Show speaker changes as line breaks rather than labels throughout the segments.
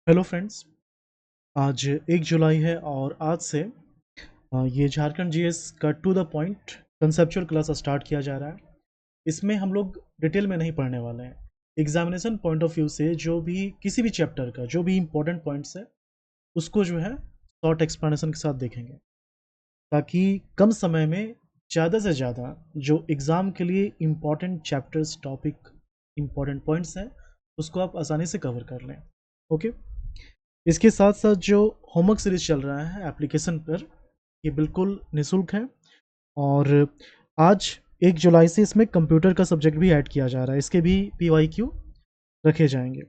Hello friends. आज 1 जुलाई है और आज से ये झारखंड जीएस का to the point conceptual class start किया जा रहा है। इसमें हम लोग डिटेल में नहीं पढ़ने वाले हैं। एग्जामिनेशन पॉइंट ऑफ व्यू से जो भी किसी भी चैप्टर का जो भी इम्पोर्टेंट पॉइंट्स है उसको जो है शॉर्ट एक्सप्लेनेशन के साथ देखेंगे, ताकि कम समय में ज़्यादा से ज़्यादा जो एग्ज़ाम के लिए important chapters, topic, important points हैं उसको आप आसानी से कवर कर लें। ओके। इसके साथ साथ जो होमवर्क सीरीज चल रहा है एप्लीकेशन पर, ये बिल्कुल निःशुल्क है। और आज 1 जुलाई से इसमें कंप्यूटर का सब्जेक्ट भी ऐड किया जा रहा है। इसके भी पीवाईक्यू रखे जाएंगे।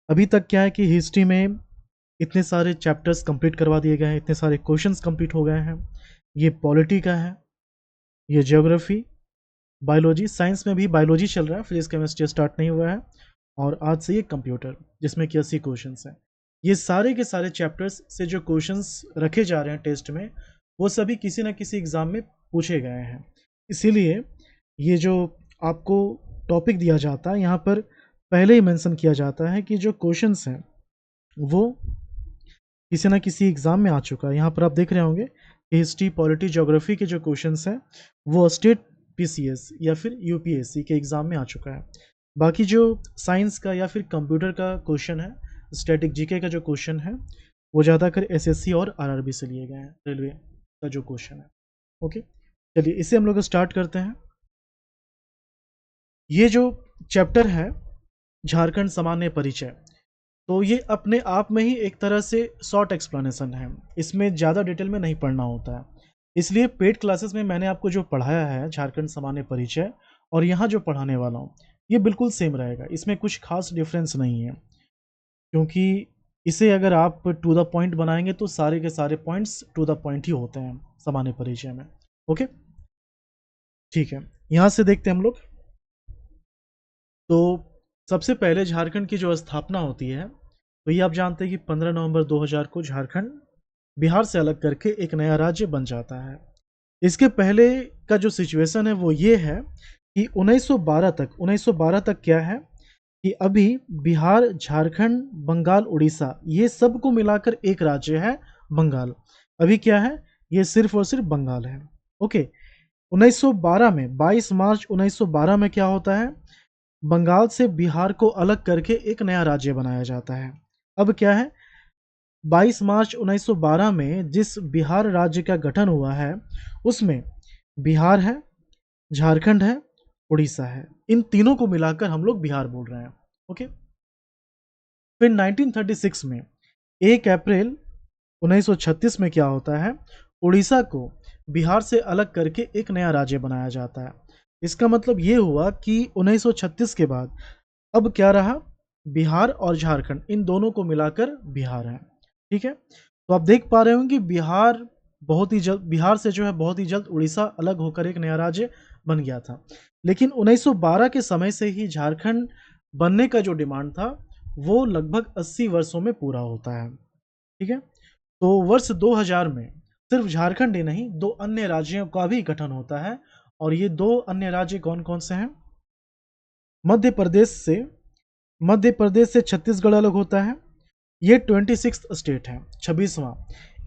अभी तक क्या है कि हिस्ट्री में इतने सारे चैप्टर्स कंप्लीट करवा दिए गए हैं, इतने सारे क्वेश्चंस कंप्लीट हो गए हैं। ये पॉलिटी का है, ये ज्योग्राफी, बायोलॉजी, साइंस में भी बायोलॉजी चल रहा है, फिजिक्स केमिस्ट्री स्टार्ट नहीं हुआ है। और आज से ये कंप्यूटर, जिसमें कि 80 क्वेश्चंस हैं। ये सारे के सारे चैप्टर्स से जो क्वेश्चंस रखे जा रहे हैं टेस्ट में, वो सभी किसी ना किसी एग्ज़ाम में पूछे गए हैं। इसीलिए ये जो आपको टॉपिक दिया जाता है, यहाँ पर पहले ही मेंशन किया जाता है कि जो क्वेश्चंस हैं वो किसी ना किसी एग्ज़ाम में आ चुका है। यहाँ पर आप देख रहे होंगे कि हिस्ट्री, पॉलिटी, ज्योग्राफी के जो क्वेश्चंस हैं वो स्टेट पीसीएस या फिर यूपीएससी के एग्ज़ाम में आ चुका है। बाकी जो साइंस का या फिर कंप्यूटर का क्वेश्चन है, स्टैटिक जीके का जो क्वेश्चन है, वो ज़्यादातर एसएससी और आरआरबी से लिए गए हैं, रेलवे का जो क्वेश्चन है। ओके, चलिए इसे हम लोग स्टार्ट करते हैं। ये जो चैप्टर है झारखंड सामान्य परिचय, तो ये अपने आप में ही एक तरह से शॉर्ट एक्सप्लेनेशन है। इसमें ज़्यादा डिटेल में नहीं पढ़ना होता है। इसलिए पेड क्लासेस में मैंने आपको जो पढ़ाया है झारखंड सामान्य परिचय, और यहाँ जो पढ़ाने वाला हूँ, ये बिल्कुल सेम रहेगा। इसमें कुछ खास डिफरेंस नहीं है, क्योंकि इसे अगर आप टू द पॉइंट बनाएंगे तो सारे के सारे पॉइंट्स टू द पॉइंट ही होते हैं सामान्य परिचय में। ओके, ठीक है, यहाँ से देखते हैं हम लोग। तो सबसे पहले झारखंड की जो स्थापना होती है, तो ये आप जानते हैं कि 15 नवंबर 2000 को झारखंड बिहार से अलग करके एक नया राज्य बन जाता है। इसके पहले का जो सिचुएशन है वो ये है कि 1912 तक क्या है कि अभी बिहार, झारखंड, बंगाल, उड़ीसा, ये सबको मिलाकर एक राज्य है बंगाल। अभी क्या है, ये सिर्फ और सिर्फ बंगाल है। ओके, 1912 में 22 मार्च 1912 में क्या होता है, बंगाल से बिहार को अलग करके एक नया राज्य बनाया जाता है। अब क्या है, 22 मार्च 1912 में जिस बिहार राज्य का गठन हुआ है, उसमें बिहार है, झारखंड है, उड़ीसा है। इन तीनों को मिलाकर हम लोग बिहार बोल रहे हैं। ओके, फिर 1936 में 1 अप्रैल 1936 में क्या होता है, उड़ीसा को बिहार से अलग करके एक नया राज्य बनाया जाता है। इसका मतलब ये हुआ कि 1936 के बाद अब क्या रहा, बिहार और झारखंड, इन दोनों को मिलाकर बिहार है। ठीक है, तो आप देख पा रहे होंगे कि बिहार बहुत ही जल्द, बिहार से जो है बहुत ही जल्द उड़ीसा अलग होकर एक नया राज्य बन गया था। लेकिन 1912 के समय से ही झारखंड बनने का जो डिमांड था वो लगभग 80 वर्षों में पूरा होता है। ठीक है, तो वर्ष 2000 में सिर्फ झारखंड ही नहीं, दो अन्य राज्यों का भी गठन होता है। और ये दो अन्य राज्य कौन कौन से हैं, मध्य प्रदेश से छत्तीसगढ़ अलग होता है। ये 26th स्टेट है, 26वां।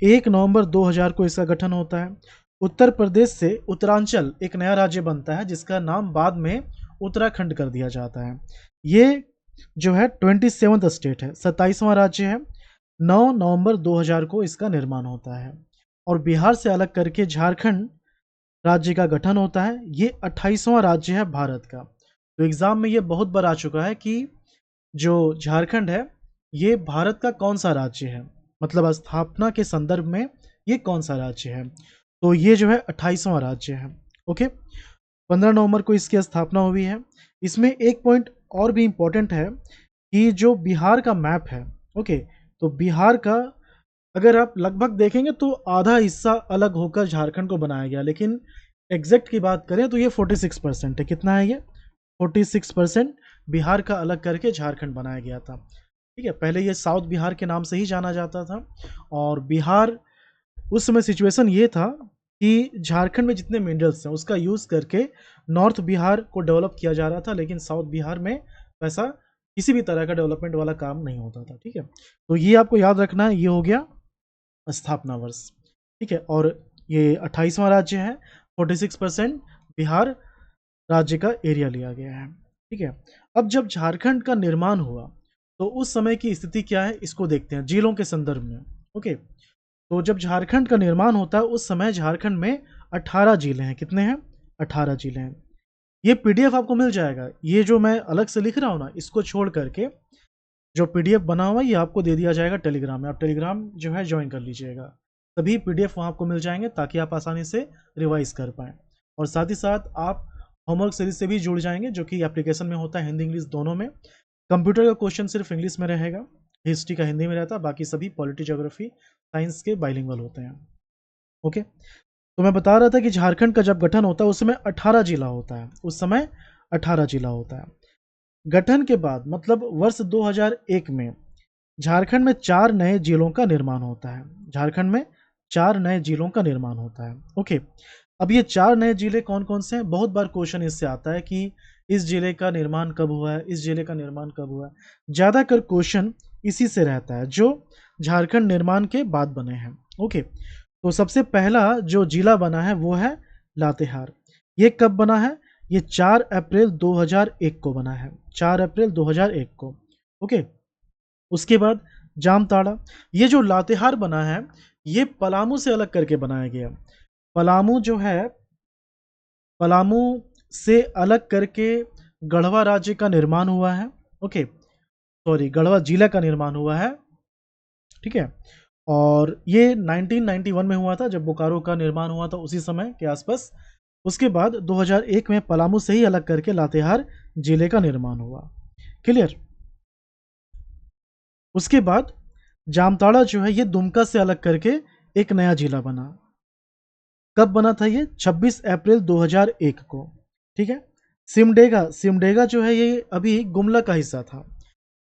1 नवंबर 2000 को इसका गठन होता है। उत्तर प्रदेश से उत्तरांचल एक नया राज्य बनता है, जिसका नाम बाद में उत्तराखंड कर दिया जाता है। ये जो है 27th स्टेट है, 27वां राज्य है। 9 नवंबर 2000 को इसका निर्माण होता है। और बिहार से अलग करके झारखंड राज्य का गठन होता है। ये 28वां राज्य है भारत का। तो एग्जाम में ये बहुत बार आ चुका है कि जो झारखंड है ये भारत का कौन सा राज्य है, मतलब स्थापना के संदर्भ में ये कौन सा राज्य है। तो ये जो है 28वां राज्य है। ओके, 15 नवंबर को इसकी स्थापना हुई है। इसमें एक पॉइंट और भी इम्पोर्टेंट है कि जो बिहार का मैप है, ओके, तो बिहार का अगर आप लगभग देखेंगे तो आधा हिस्सा अलग होकर झारखंड को बनाया गया, लेकिन एग्जैक्ट की बात करें तो ये 46% है। कितना है ये, 46% बिहार का अलग करके झारखंड बनाया गया था। ठीक है, पहले ये साउथ बिहार के नाम से ही जाना जाता था। और बिहार उस समय सिचुएशन ये था कि झारखंड में जितने मिनरल्स हैं उसका यूज़ करके नॉर्थ बिहार को डेवलप किया जा रहा था, लेकिन साउथ बिहार में वैसा किसी भी तरह का डेवलपमेंट वाला काम नहीं होता था। ठीक है, तो ये आपको याद रखना है, ये हो गया स्थापना वर्ष। ठीक है, और ये 28वां राज्य है, 46% बिहार राज्य का एरिया लिया गया है। ठीक है, अब जब झारखंड का निर्माण हुआ तो उस समय की स्थिति क्या है इसको देखते हैं जिलों के संदर्भ में। ओके, तो जब झारखंड का निर्माण होता है उस समय झारखंड में 18 जिले हैं। कितने हैं? 18 जिले हैं। ये पीडीएफ आपको मिल जाएगा, ये जो मैं अलग से लिख रहा हूँ ना, इसको छोड़ करके जो पीडीएफ बना हुआ है ये आपको दे दिया जाएगा टेलीग्राम में। आप टेलीग्राम जो है ज्वाइन कर लीजिएगा, सभी पीडीएफ वहाँ आपको मिल जाएंगे ताकि आप आसानी से रिवाइज कर पाएँ। और साथ ही साथ आप होमवर्क सीरीज से भी जुड़ जाएंगे जो कि एप्लीकेशन में होता है, हिंदी इंग्लिश दोनों में। कंप्यूटर का क्वेश्चन सिर्फ इंग्लिश में रहेगा, हिस्ट्री का हिंदी में रहता है, बाकी सभी पॉलिटी, ज्योग्राफी, साइंस के बाइलिंगुअल होते हैं। ओके, तो मैं बता रहा था कि झारखंड का जब गठन होता है उस समय 18 जिला होता है, उस समय 18 जिला होता है। गठन के बाद मतलब वर्ष 2001 में झारखंड में 4 नए जिलों का निर्माण होता है। झारखंड में 4 नए जिलों का निर्माण होता है। ओके, अब ये 4 नए जिले कौन कौन से हैं? बहुत बार क्वेश्चन इससे आता है कि इस जिले का निर्माण कब हुआ है, इस जिले का निर्माण कब हुआ है। ज़्यादातर क्वेश्चन इसी से रहता है जो झारखंड निर्माण के बाद बने हैं। ओके, तो सबसे पहला जो जिला बना है वो है लातेहार। ये कब बना है? ये 4 अप्रैल 2001 को बना है, 4 अप्रैल 2001 को। ओके, उसके बाद जामताड़ा। ये जो लातेहार बना है ये पलामू से अलग करके बनाया गया। पलामू जो है, पलामू से अलग करके गढ़वा राज्य का निर्माण हुआ है। ओके, सॉरी, गढ़वा जिला का निर्माण हुआ है। ठीक है, और ये 1991 में हुआ था जब बोकारो का निर्माण हुआ था, उसी समय के आसपास। उसके बाद 2001 में पलामू से ही अलग करके लातेहार जिले का निर्माण हुआ। क्लियर? उसके बाद जामताड़ा जो है ये दुमका से अलग करके एक नया जिला बना। कब बना था ये? 26 अप्रैल 2001 को। ठीक है, सिमडेगा, सिमडेगा जो है ये अभी गुमला का हिस्सा था।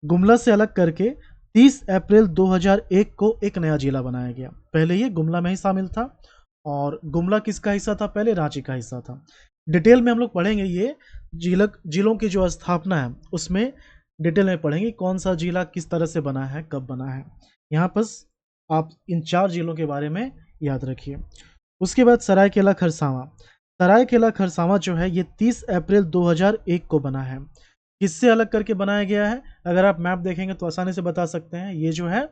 गुमला से अलग करके 30 अप्रैल 2001 को एक नया जिला बनाया गया। पहले ये गुमला में ही शामिल था, और गुमला किसका हिस्सा था? पहले रांची का हिस्सा था। डिटेल में हम लोग पढ़ेंगे ये जिलों की जो स्थापना है उसमें डिटेल में पढ़ेंगे कौन सा जिला किस तरह से बना है, कब बना है। यहाँ पर आप इन 4 जिलों के बारे में याद रखिए। उसके बाद सरायकेला खरसावां। सरायकेला खरसावां जो है ये 30 अप्रैल 2001 को बना है। किससे अलग करके बनाया गया है? अगर आप मैप देखेंगे तो आसानी से बता सकते हैं, ये जो है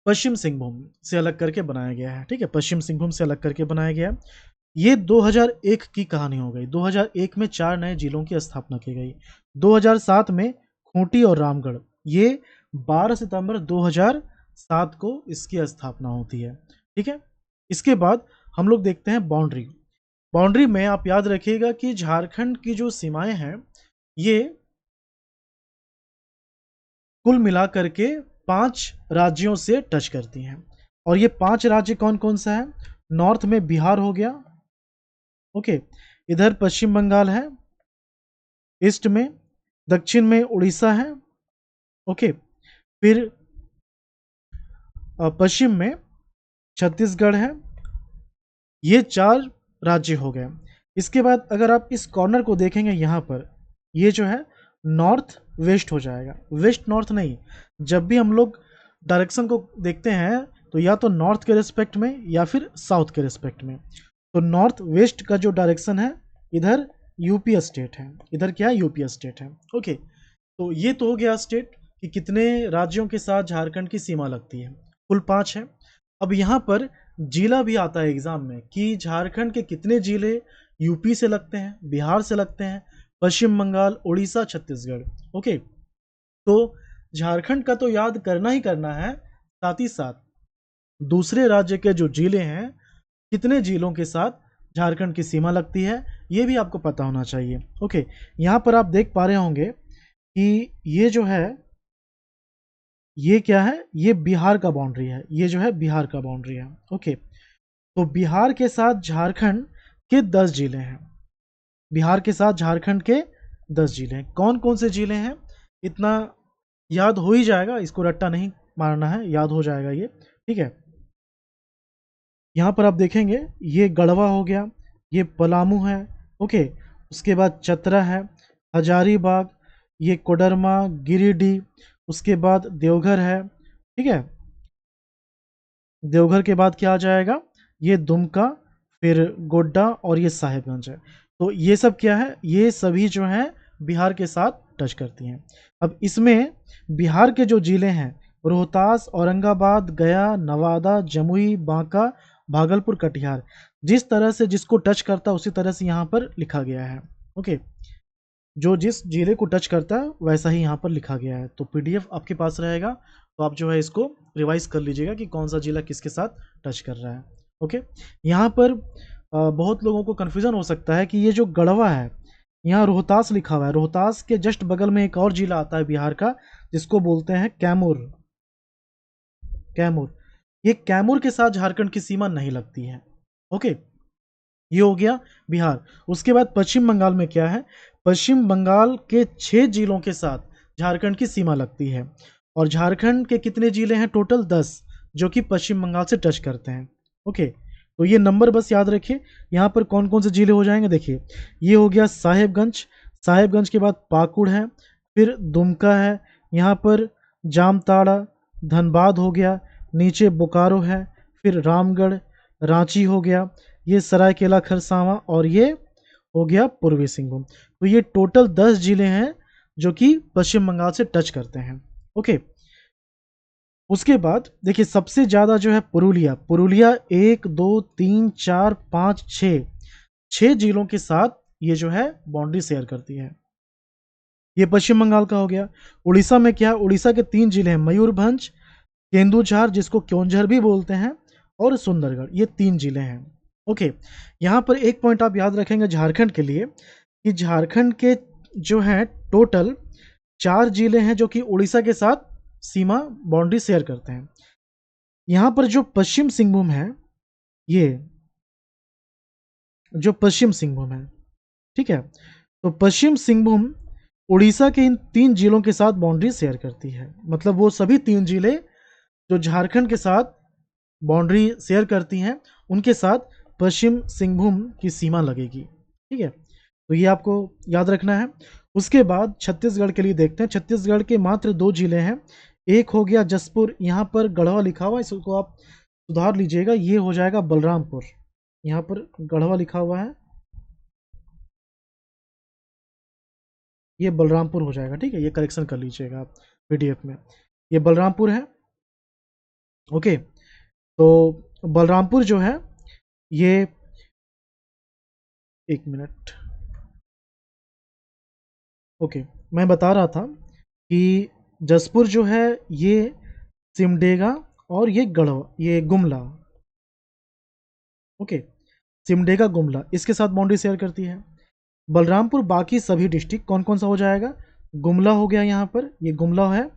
पश्चिम सिंहभूम से अलग करके बनाया गया है। ठीक है, पश्चिम सिंहभूम से अलग करके बनाया गया। ये 2001 की कहानी हो गई। 2001 में 4 नए जिलों की स्थापना की गई। 2007 में खूंटी और रामगढ़, ये 12 सितंबर 2007 को इसकी स्थापना होती है। ठीक है, इसके बाद हम लोग देखते हैं बाउंड्री। बाउंड्री में आप याद रखिएगा कि झारखंड की जो सीमाएं हैं ये कुल मिलाकर के 5 राज्यों से टच करती हैं। और ये 5 राज्य कौन कौन सा है? नॉर्थ में बिहार हो गया। ओके, इधर पश्चिम बंगाल है, ईस्ट में, दक्षिण में उड़ीसा है। ओके, फिर पश्चिम में छत्तीसगढ़ है। ये 4 राज्य हो गए। इसके बाद अगर आप इस कॉर्नर को देखेंगे यहाँ पर, ये जो है नॉर्थ वेस्ट हो जाएगा, वेस्ट नॉर्थ नहीं। जब भी हम लोग डायरेक्शन को देखते हैं तो या तो नॉर्थ के रिस्पेक्ट में या फिर साउथ के रिस्पेक्ट में। तो नॉर्थ वेस्ट का जो डायरेक्शन है इधर यूपी स्टेट है, इधर क्या है? यूपी स्टेट है। ओके, तो ये तो हो गया स्टेट कि कितने राज्यों के साथ झारखंड की सीमा लगती है, कुल 5 है। अब यहाँ पर जिला भी आता है एग्जाम में कि झारखंड के कितने जिले यूपी से लगते हैं, बिहार से लगते हैं, पश्चिम बंगाल, उड़ीसा, छत्तीसगढ़। ओके, तो झारखंड का तो याद करना ही करना है, साथ ही साथ दूसरे राज्य के जो जिले हैं कितने जिलों के साथ झारखंड की सीमा लगती है ये भी आपको पता होना चाहिए। ओके, यहाँ पर आप देख पा रहे होंगे कि ये जो है ये क्या है? ये बिहार का बाउंड्री है, ये जो है बिहार का बाउंड्री है। ओके, तो बिहार के साथ झारखंड के 10 जिले हैं। बिहार के साथ झारखंड के 10 जिले हैं। कौन कौन से जिले हैं इतना याद हो ही जाएगा, इसको रट्टा नहीं मारना है, याद हो जाएगा ये। ठीक है, यहाँ पर आप देखेंगे ये गढ़वा हो गया, ये पलामू है। ओके, उसके बाद चतरा है, हजारीबाग, ये कोडरमा, गिरिडीह, उसके बाद देवघर है, ठीक है। देवघर के बाद क्या आ जाएगा, ये दुमका, फिर गोड्डा और ये साहेबगंज है। तो ये सब क्या है, ये सभी जो हैं बिहार के साथ टच करती हैं। अब इसमें बिहार के जो ज़िले हैं, रोहतास, औरंगाबाद, गया, नवादा, जमुई, बांका, भागलपुर, कटिहार, जिस तरह से जिसको टच करता है उसी तरह से यहाँ पर लिखा गया है। ओके, जो जिस जिले को टच करता है वैसा ही यहाँ पर लिखा गया है। तो पीडीएफ आपके पास रहेगा, तो आप जो है इसको रिवाइज कर लीजिएगा कि कौन सा जिला किसके साथ टच कर रहा है। ओके, यहाँ पर बहुत लोगों को कन्फ्यूज़न हो सकता है कि ये जो गढ़वा है, यहाँ रोहतास लिखा हुआ है, रोहतास के जस्ट बगल में एक और जिला आता है बिहार का जिसको बोलते हैं कैमूर। कैमूर, ये कैमूर के साथ झारखंड की सीमा नहीं लगती है। ओके, ये हो गया बिहार। उसके बाद पश्चिम बंगाल में क्या है, पश्चिम बंगाल के 6 जिलों के साथ झारखंड की सीमा लगती है। और झारखंड के कितने जिले हैं, टोटल 10, जो कि पश्चिम बंगाल से टच करते हैं। ओके, तो ये नंबर बस याद रखिए। यहाँ पर कौन कौन से जिले हो जाएंगे, देखिए ये हो गया साहेबगंज, साहेबगंज के बाद पाकुड़ है, फिर दुमका है, यहाँ पर जामताड़ा, धनबाद हो गया, नीचे बोकारो है, फिर रामगढ़, रांची हो गया, ये सरायकेला खरसावां, और ये हो गया पूर्वी सिंहभूम। तो ये टोटल 10 जिले हैं जो कि पश्चिम बंगाल से टच करते हैं। ओके, उसके बाद देखिए सबसे ज़्यादा जो है पुरुलिया, पुरुलिया 1 2 3 4 5 6 जिलों के साथ ये जो है बाउंड्री शेयर करती है। ये पश्चिम बंगाल का हो गया। उड़ीसा में क्या है, उड़ीसा के 3 जिले हैं, मयूरभंज, केंदुझार जिसको क्योंझर भी बोलते हैं, और सुंदरगढ़, ये 3 जिले हैं। ओके, यहाँ पर एक पॉइंट आप याद रखेंगे झारखंड के लिए कि झारखंड के जो हैं टोटल 4 जिले हैं जो कि उड़ीसा के साथ सीमा बाउंड्री शेयर करते हैं। यहाँ पर जो पश्चिम सिंहभूम है, ये जो पश्चिम सिंहभूम है, ठीक है, तो पश्चिम सिंहभूम उड़ीसा के इन 3 जिलों के साथ बाउंड्री शेयर करती है। मतलब वो सभी 3 जिले जो झारखंड के साथ बाउंड्री शेयर करती हैं उनके साथ पश्चिम सिंहभूम की सीमा लगेगी। ठीक है, तो ये आपको याद रखना है। उसके बाद छत्तीसगढ़ के लिए देखते हैं। छत्तीसगढ़ के मात्र 2 जिले हैं, एक हो गया जसपुर, यहाँ पर गढ़वा लिखा हुआ है, इसको आप सुधार लीजिएगा, ये हो जाएगा बलरामपुर। यहाँ पर गढ़वा लिखा हुआ है, ये बलरामपुर हो जाएगा। ठीक है, ये करेक्शन कर लीजिएगा आप पीडीएफ में, ये बलरामपुर है। ओके, तो बलरामपुर जो है ये, एक मिनट, ओके, मैं बता रहा था कि जसपुर जो है ये सिमडेगा और ये गढ़वा, ये गुमला, ओके, सिमडेगा गुमला इसके साथ बाउंड्री शेयर करती है। बलरामपुर बाकी सभी डिस्ट्रिक्ट कौन कौन सा हो जाएगा, गुमला हो गया, यहाँ पर ये गुमला है,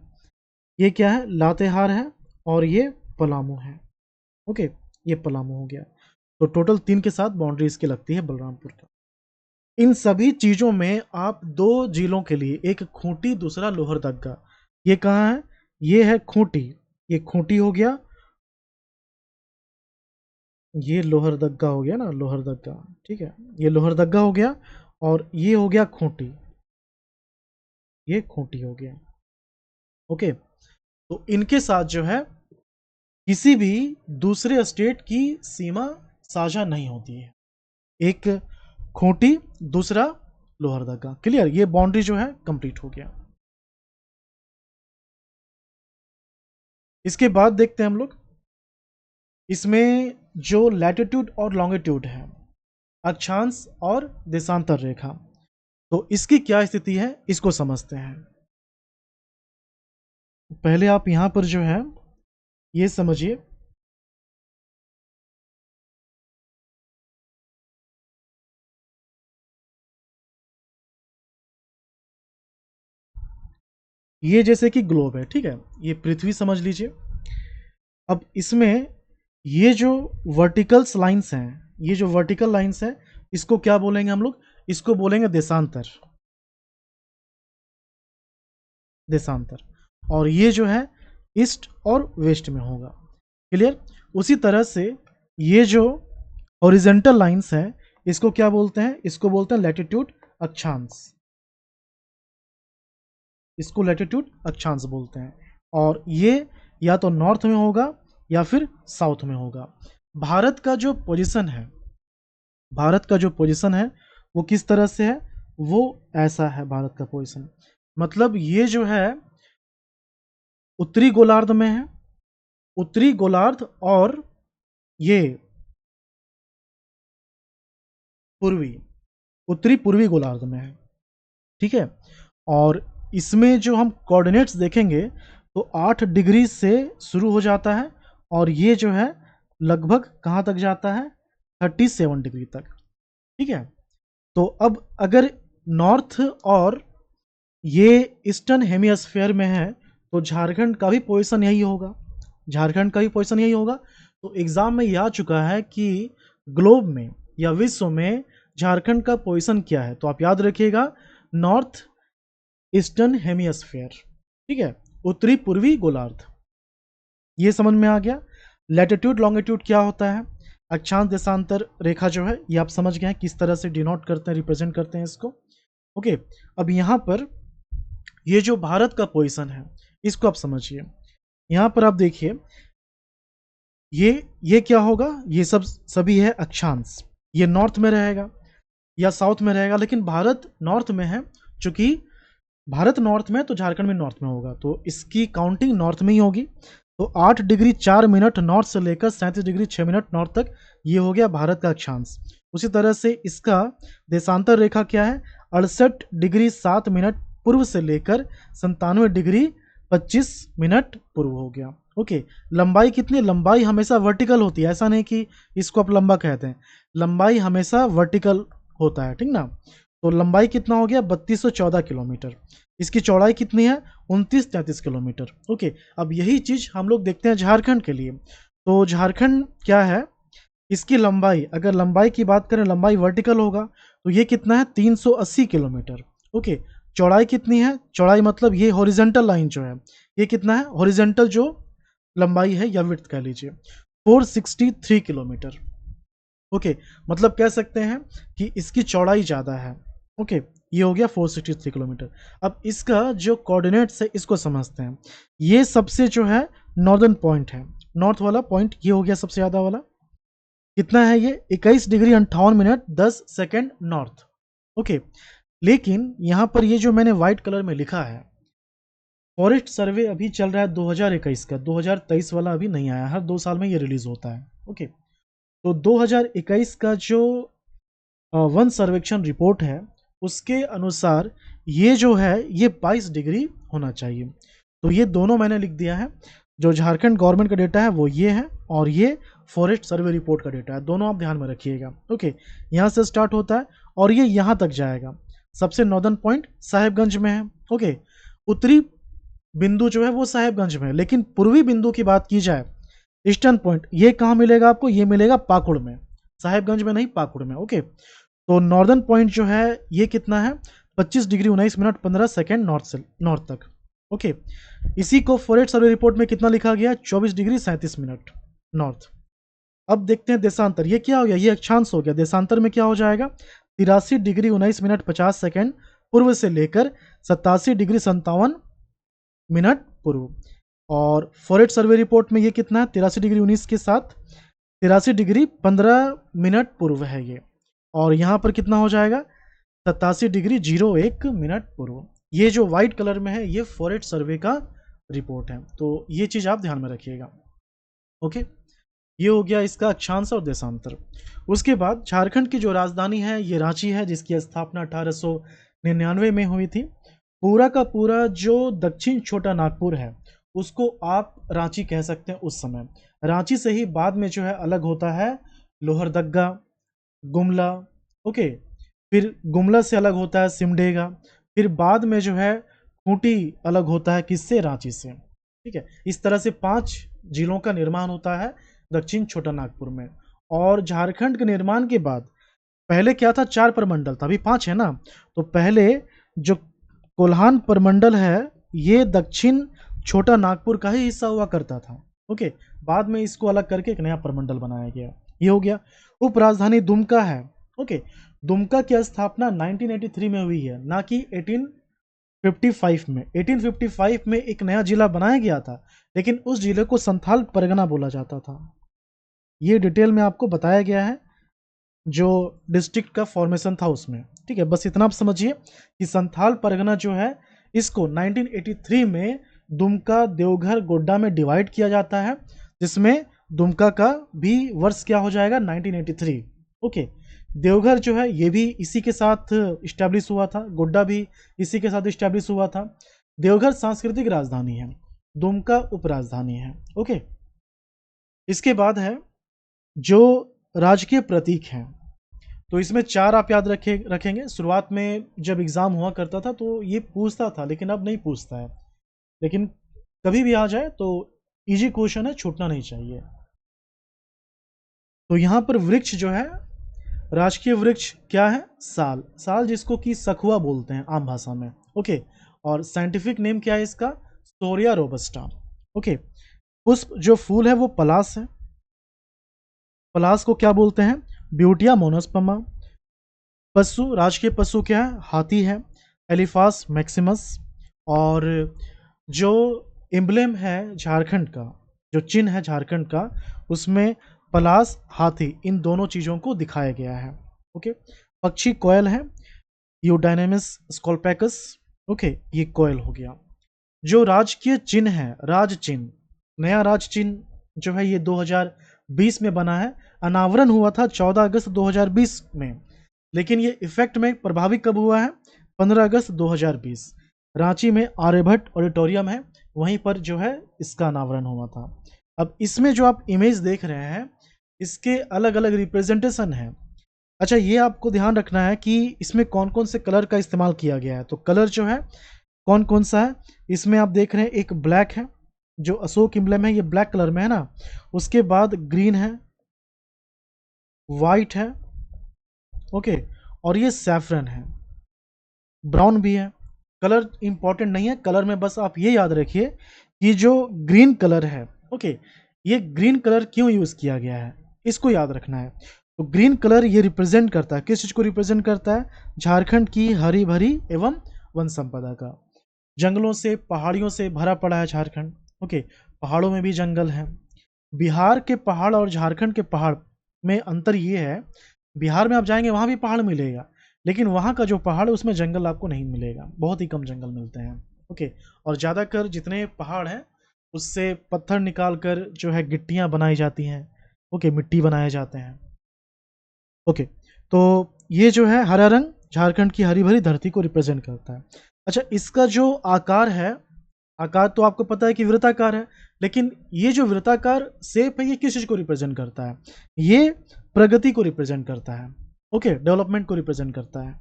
ये क्या है लातेहार है, और ये पलामू है। ओके, ये पलामू हो गया। तो टोटल 3 के साथ बाउंड्री इसकी लगती है बलरामपुर का। इन सभी चीज़ों में आप 2 जिलों के लिए, एक खूंटी दूसरा लोहरदग्गा, ये कहाँ है, ये है खूंटी, ये खूंटी हो गया, ये लोहरदग्गा हो गया ना, लोहरदग्गा, ठीक है, ये लोहरदग्गा हो गया, और ये हो गया खूंटी, ये खूंटी हो गया। ओके, तो इनके साथ जो है किसी भी दूसरे स्टेट की सीमा साझा नहीं होती है। एक खूंटी, दूसरा लोहरदग्गा, क्लियर, ये बाउंड्री जो है कंप्लीट हो गया। इसके बाद देखते हैं हम लोग, इसमें जो लैटिट्यूड और लॉन्गिट्यूड है, अक्षांश और देशांतर रेखा, तो इसकी क्या स्थिति है इसको समझते हैं। पहले आप यहां पर जो है ये समझिए, ये जैसे कि ग्लोब है, ठीक है, ये पृथ्वी समझ लीजिए। अब इसमें ये जो वर्टिकल्स लाइंस हैं, ये जो वर्टिकल लाइंस हैं, इसको क्या बोलेंगे हम लोग, इसको बोलेंगे देशांतर, देशांतर। और ये जो है ईस्ट और वेस्ट में होगा, क्लियर। उसी तरह से ये जो हॉरिजॉन्टल लाइंस हैं, इसको क्या बोलते हैं, इसको बोलते हैं लैटिट्यूड, अक्षांश। इसको लैटिट्यूड अक्षांश बोलते हैं। और ये या तो नॉर्थ में होगा या फिर साउथ में होगा। भारत का जो पोजीशन है, भारत का जो पोजीशन है वो किस तरह से है, वो ऐसा है भारत का पोजीशन। मतलब ये जो है उत्तरी गोलार्ध में है, उत्तरी गोलार्ध, और ये पूर्वी, उत्तरी पूर्वी गोलार्ध में है, ठीक है। और इसमें जो हम कोऑर्डिनेट्स देखेंगे तो 8 डिग्री से शुरू हो जाता है और ये जो है लगभग कहाँ तक जाता है, 37 डिग्री तक, ठीक है। तो अब अगर नॉर्थ और ये ईस्टर्न हेमिस्फीयर में है तो झारखंड का भी पोजीशन यही होगा, झारखंड का भी पोजीशन यही होगा। तो एग्जाम में यह आ चुका है कि ग्लोब में या विश्व में झारखंड का पोजीशन क्या है, तो आप याद रखिएगा नॉर्थ ईस्टर्न हेमिस्फीयर, ठीक है, उत्तरी पूर्वी गोलार्ध। ये समझ में आ गया। लैटिट्यूड लॉन्गिट्यूड क्या होता है, अक्षांश देशांतर रेखा जो है ये आप समझ गए हैं किस तरह से डिनोट करते हैं, रिप्रेजेंट करते हैं इसको। ओके, अब यहाँ पर ये जो भारत का पोजीशन है इसको आप समझिए। यहाँ पर आप देखिए ये क्या होगा, ये सब सभी है अक्षांश, ये नॉर्थ में रहेगा या साउथ में रहेगा, लेकिन भारत नॉर्थ में है, चूंकि भारत नॉर्थ में तो झारखंड में नॉर्थ में होगा, तो इसकी काउंटिंग नॉर्थ में ही होगी। तो 8 डिग्री 4 मिनट नॉर्थ से लेकर 37 डिग्री 6 मिनट नॉर्थ तक ये हो गया भारत का अक्षांश। उसी तरह से इसका देशांतर रेखा क्या है, 68 डिग्री 7 मिनट पूर्व से लेकर 97 डिग्री 25 मिनट पूर्व हो गया। ओके, लंबाई कितनी, लंबाई हमेशा वर्टिकल होती है, ऐसा नहीं कि इसको आप लंबा कहते हैं, लंबाई हमेशा वर्टिकल होता है, ठीक ना। तो लंबाई कितना हो गया, 3214 किलोमीटर। इसकी चौड़ाई कितनी है, 2933 किलोमीटर। ओके, अब यही चीज हम लोग देखते हैं झारखंड के लिए। तो झारखंड क्या है, इसकी लंबाई, अगर लंबाई की बात करें, लंबाई वर्टिकल होगा तो ये कितना है, 380 किलोमीटर। ओके, चौड़ाई कितनी है, चौड़ाई मतलब ये हॉरिजेंटल लाइन जो है ये कितना है, हॉरिजेंटल जो लंबाई है या विड्थ कह लीजिए, 463 किलोमीटर। ओके, मतलब कह सकते हैं कि इसकी चौड़ाई ज़्यादा है। ओके, ये हो गया 463 किलोमीटर। अब इसका जो कोऑर्डिनेट्स है इसको समझते हैं। ये सबसे जो है नॉर्दर्न पॉइंट है, नॉर्थ वाला पॉइंट ये हो गया सबसे ज़्यादा वाला, कितना है ये, 21 degree 58 minute 10 second north. Okay, लेकिन यहाँ पर ये जो मैंने व्हाइट कलर में लिखा है, फॉरेस्ट सर्वे अभी चल रहा है 2021 का, 2023 वाला अभी नहीं आया, हर 2 साल में ये रिलीज होता है। ओके, तो 2021 का जो वन सर्वेक्षण रिपोर्ट है उसके अनुसार ये जो है ये 22 डिग्री होना चाहिए। तो ये दोनों मैंने लिख दिया है, जो झारखंड गवर्नमेंट का डेटा है वो ये है और ये फॉरेस्ट सर्वे रिपोर्ट का डेटा है, दोनों आप ध्यान में रखिएगा। ओके, यहाँ से स्टार्ट होता है और ये यहाँ तक जाएगा। सबसे नॉर्दर्न पॉइंट साहेबगंज में है। ओके, उत्तरी बिंदु जो है वो साहेबगंज में है, लेकिन पूर्वी बिंदु की बात की जाए, ईस्टर्न पॉइंट, ये कहाँ मिलेगा आपको, ये मिलेगा पाकुड़ में, साहेबगंज में नहीं, पाकुड़ में। ओके, तो नॉर्दर्न पॉइंट जो है ये कितना है, 25 डिग्री 19 मिनट 15 सेकेंड नॉर्थ से नॉर्थ तक। ओके, इसी को फॉरेस्ट सर्वे रिपोर्ट में कितना लिखा गया, 24 डिग्री 37 मिनट नॉर्थ। अब देखते हैं देशांतर, ये क्या हो गया, ये अक्षांश हो गया। देशांतर में क्या हो जाएगा, 83 डिग्री 19 मिनट 50 सेकेंड पूर्व से लेकर 87 डिग्री 57 मिनट पूर्व। और फॉरेस्ट सर्वे रिपोर्ट में ये कितना है, 83 डिग्री 19 के साथ 83 डिग्री 15 मिनट पूर्व है ये। और यहाँ पर कितना हो जाएगा, 87 डिग्री 01 मिनट पूर्व। ये जो व्हाइट कलर में है ये फॉरेस्ट सर्वे का रिपोर्ट है, तो ये चीज़ आप ध्यान में रखिएगा। ओके, ये हो गया इसका अक्षांश और देशांतर। उसके बाद झारखंड की जो राजधानी है ये रांची है, जिसकी स्थापना 1899 में हुई थी। पूरा का पूरा जो दक्षिण छोटा नागपुर है उसको आप रांची कह सकते हैं उस समय। रांची से ही बाद में जो है अलग होता है लोहरदग्गा, गुमला। ओके, फिर गुमला से अलग होता है सिमडेगा, फिर बाद में जो है खूंटी अलग होता है किससे, रांची से। ठीक है, इस तरह से 5 जिलों का निर्माण होता है दक्षिण छोटा नागपुर में। और झारखंड के निर्माण के बाद पहले क्या था, 4 प्रमंडल था, अभी 5 है ना। तो पहले जो कोल्हान प्रमंडल है ये दक्षिण छोटा नागपुर का ही हिस्सा हुआ करता था। ओके, बाद में इसको अलग करके एक नया प्रमंडल बनाया गया, ये हो गया। उप राजधानी दुमका है। ओके, दुमका की स्थापना 1983 में हुई है, ना कि 1855 में 1855 में एक नया जिला बनाया गया था, लेकिन उस जिले को संथाल परगना बोला जाता था। ये डिटेल में आपको बताया गया है जो डिस्ट्रिक्ट का फॉर्मेशन था उसमें। ठीक है, बस इतना आप समझिए कि संथाल परगना जो है इसको 1983 में दुमका, देवघर, गोड्डा में डिवाइड किया जाता है, जिसमें दुमका का भी वर्ष क्या हो जाएगा 1983। ओके, देवघर जो है ये भी इसी के साथ इस्टेब्लिश हुआ था, गोड्डा भी इसी के साथ इस्टेब्लिश हुआ था। देवघर सांस्कृतिक राजधानी है, दुमका उप राजधानी है। ओके, इसके बाद है जो राजकीय प्रतीक हैं, तो इसमें 4 आप याद रखेंगे। शुरुआत में जब एग्जाम हुआ करता था तो ये पूछता था, लेकिन अब नहीं पूछता है, लेकिन कभी भी आ जाए तो इजी क्वेश्चन है, छूटना नहीं चाहिए। तो यहाँ पर वृक्ष जो है, राजकीय वृक्ष क्या है, साल। साल जिसको कि सखुआ बोलते हैं आम भाषा में। ओके, और साइंटिफिक नेम क्या है इसका, सोरिया रोबस्टा। ओके, पुष्प जो फूल है वो पलास है। पलास को क्या बोलते हैं, ब्यूटिया मोनोस्पर्मा। पशु, राजकीय पशु क्या है, हाथी है, एलिफास मैक्सिमस। और जो एम्ब्लेम है झारखंड का, जो चिन्ह है झारखंड का, उसमें पलास, हाथी, इन दोनों चीज़ों को दिखाया गया है। ओके, पक्षी कोयल है, यूडाइनेमिस स्कॉल्पैकस। ओके, ये कोयल हो गया। जो राजकीय चिन्ह है, राज चिन्ह, नया राज चिन्ह जो है ये 2020 में बना है। अनावरण हुआ था 14 अगस्त 2020 में, लेकिन ये इफेक्ट में प्रभावी कब हुआ है, 15 अगस्त 2020। रांची में आर्यभट्ट ऑडिटोरियम है, वहीं पर जो है इसका अनावरण हुआ था। अब इसमें जो आप इमेज देख रहे हैं, इसके अलग अलग रिप्रेजेंटेशन है। अच्छा, ये आपको ध्यान रखना है कि इसमें कौन कौन से कलर का इस्तेमाल किया गया है। तो कलर जो है कौन कौन सा है, इसमें आप देख रहे हैं एक ब्लैक है, जो अशोक एम्ब्लेम है ये ब्लैक कलर में है ना। उसके बाद ग्रीन है, वाइट है, ओके, और ये सैफरन है, ब्राउन भी है। कलर इंपॉर्टेंट नहीं है, कलर में बस आप ये याद रखिए कि जो ग्रीन कलर है, ओके, ये ग्रीन कलर क्यों यूज किया गया है, इसको याद रखना है। तो ग्रीन कलर ये रिप्रेजेंट करता है, किस चीज को रिप्रेजेंट करता है, झारखंड की हरी भरी एवं वन संपदा का। जंगलों से, पहाड़ियों से भरा पड़ा है झारखंड। ओके, पहाड़ों में भी जंगल है। बिहार के पहाड़ और झारखंड के पहाड़ में अंतर ये है, बिहार में आप जाएंगे वहाँ भी पहाड़ मिलेगा, लेकिन वहाँ का जो पहाड़ है उसमें जंगल आपको नहीं मिलेगा, बहुत ही कम जंगल मिलते हैं। ओके, और ज़्यादातर जितने पहाड़ हैं उससे पत्थर निकाल कर जो है गिट्टियाँ बनाई जाती हैं। ओके, मिट्टी बनाए जाते हैं। ओके, तो ये जो है हरा रंग झारखंड की हरी भरी धरती को रिप्रेजेंट करता है। अच्छा, इसका जो आकार है, आकार तो आपको पता है कि वृत्ताकार है, लेकिन ये जो वृत्ताकार शेप है ये किस चीज को रिप्रेजेंट करता है, ये प्रगति को रिप्रेजेंट करता है। ओके, डेवलपमेंट को रिप्रेजेंट करता है।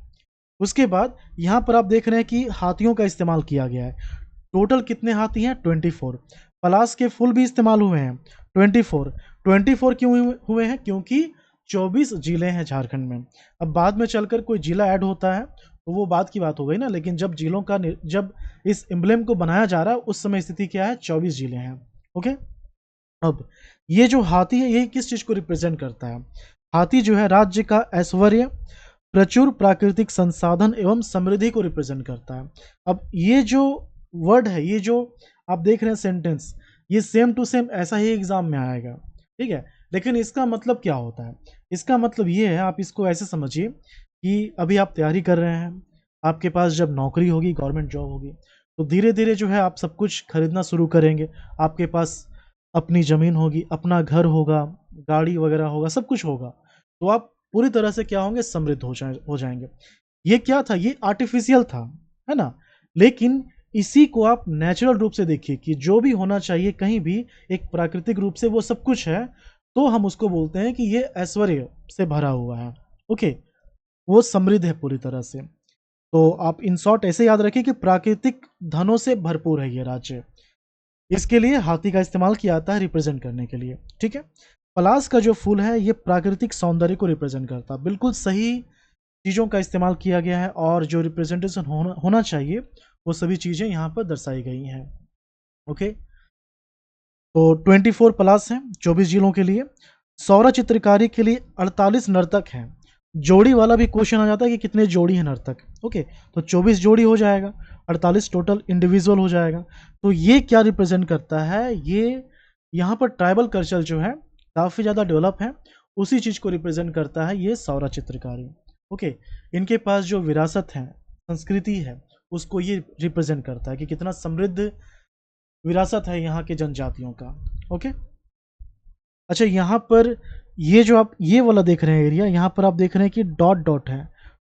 उसके बाद यहाँ पर आप देख रहे हैं कि हाथियों का इस्तेमाल किया गया है। टोटल कितने हाथी हैं, 24। पलास के फूल भी इस्तेमाल हुए हैं, 24। 24 क्यों हुए हैं, क्योंकि 24 जिले हैं झारखंड में। अब बाद में चलकर कोई जिला ऐड होता है तो वो बात की बात हो गई ना, लेकिन जब जिलों का, जब इस एम्ब्लेम को बनाया जा रहा है उस समय स्थिति क्या है, 24 जिले हैं। ओके, अब ये जो हाथी है ये किस चीज को रिप्रेजेंट करता है, हाथी जो है राज्य का ऐश्वर्य, प्रचुर प्राकृतिक संसाधन एवं समृद्धि को रिप्रेजेंट करता है। अब ये जो वर्ड है, ये जो आप देख रहे हैं सेंटेंस, ये सेम टू सेम ऐसा ही एग्जाम में आएगा। ठीक है, लेकिन इसका मतलब क्या होता है, इसका मतलब ये है, आप इसको ऐसे समझिए कि अभी आप तैयारी कर रहे हैं, आपके पास जब नौकरी होगी, गवर्नमेंट जॉब होगी, तो धीरे धीरे जो है आप सब कुछ खरीदना शुरू करेंगे। आपके पास अपनी ज़मीन होगी, अपना घर होगा, गाड़ी वगैरह होगा, सब कुछ होगा, तो आप पूरी तरह से क्या होंगे, समृद्ध हो जाएंगे। ये क्या था, ये आर्टिफिशियल था, है ना, लेकिन इसी को आप नेचुरल रूप से देखिए कि जो भी होना चाहिए कहीं भी एक प्राकृतिक रूप से वो सब कुछ है, तो हम उसको बोलते हैं कि ये ऐश्वर्य से भरा हुआ है। ओके, वो समृद्ध है पूरी तरह से। तो आप इन शॉर्ट ऐसे याद रखिए कि प्राकृतिक धनों से भरपूर है ये राज्य। इसके लिए हाथी का इस्तेमाल किया जाता है रिप्रेजेंट करने के लिए। ठीक है, पलास का जो फूल है ये प्राकृतिक सौंदर्य को रिप्रेजेंट करता है। बिल्कुल सही चीज़ों का इस्तेमाल किया गया है और जो रिप्रेजेंटेशन होना चाहिए वो सभी चीज़ें यहाँ पर दर्शाई गई हैं। ओके, तो 24 पलास हैं 24 जिलों के लिए। सौर चित्रकारी के लिए 48 नर्तक हैं। जोड़ी वाला भी क्वेश्चन आ जाता है कि कितने जोड़ी हैं नर्तक। ओके, तो 24 जोड़ी हो जाएगा, 48 टोटल इंडिविजुअल हो जाएगा। तो ये क्या रिप्रेजेंट करता है, ये यहाँ पर ट्राइबल कल्चर जो है काफ़ी ज़्यादा डेवलप है, उसी चीज़ को रिप्रेजेंट करता है ये सौरा चित्रकारी। ओके, इनके पास जो विरासत है, संस्कृति है, उसको ये रिप्रेजेंट करता है कि कितना समृद्ध विरासत है यहाँ के जनजातियों का। ओके, अच्छा यहाँ पर ये जो आप ये वाला देख रहे हैं एरिया, यहाँ पर आप देख रहे हैं कि डॉट डॉट है,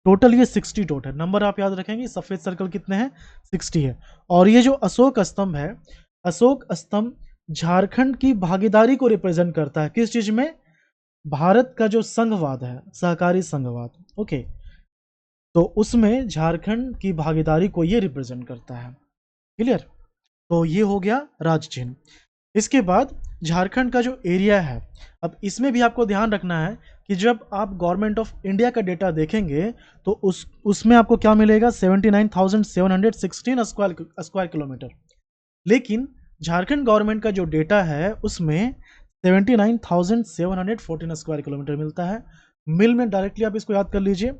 टोटल ये 60 डॉट है। नंबर आप याद रखेंगे, सफ़ेद सर्कल कितने हैं, 60 है। और ये जो अशोक स्तंभ है, अशोक स्तंभ झारखंड की भागीदारी को रिप्रेजेंट करता है। किस चीज में, भारत का जो संघवाद है, सहकारी संघवाद। ओके, तो उसमें झारखंड की भागीदारी को ये रिप्रेजेंट करता है। क्लियर, तो ये हो गया राज्य चिन्ह। इसके बाद झारखंड का जो एरिया है, अब इसमें भी आपको ध्यान रखना है कि जब आप गवर्नमेंट ऑफ इंडिया का डेटा देखेंगे तो उसमें आपको क्या मिलेगा, 79,716 स्क्वायर किलोमीटर। लेकिन झारखंड गवर्नमेंट का जो डेटा है उसमें 79,714 स्क्वायर किलोमीटर मिलता है। मिल में डायरेक्टली आप इसको याद कर लीजिए,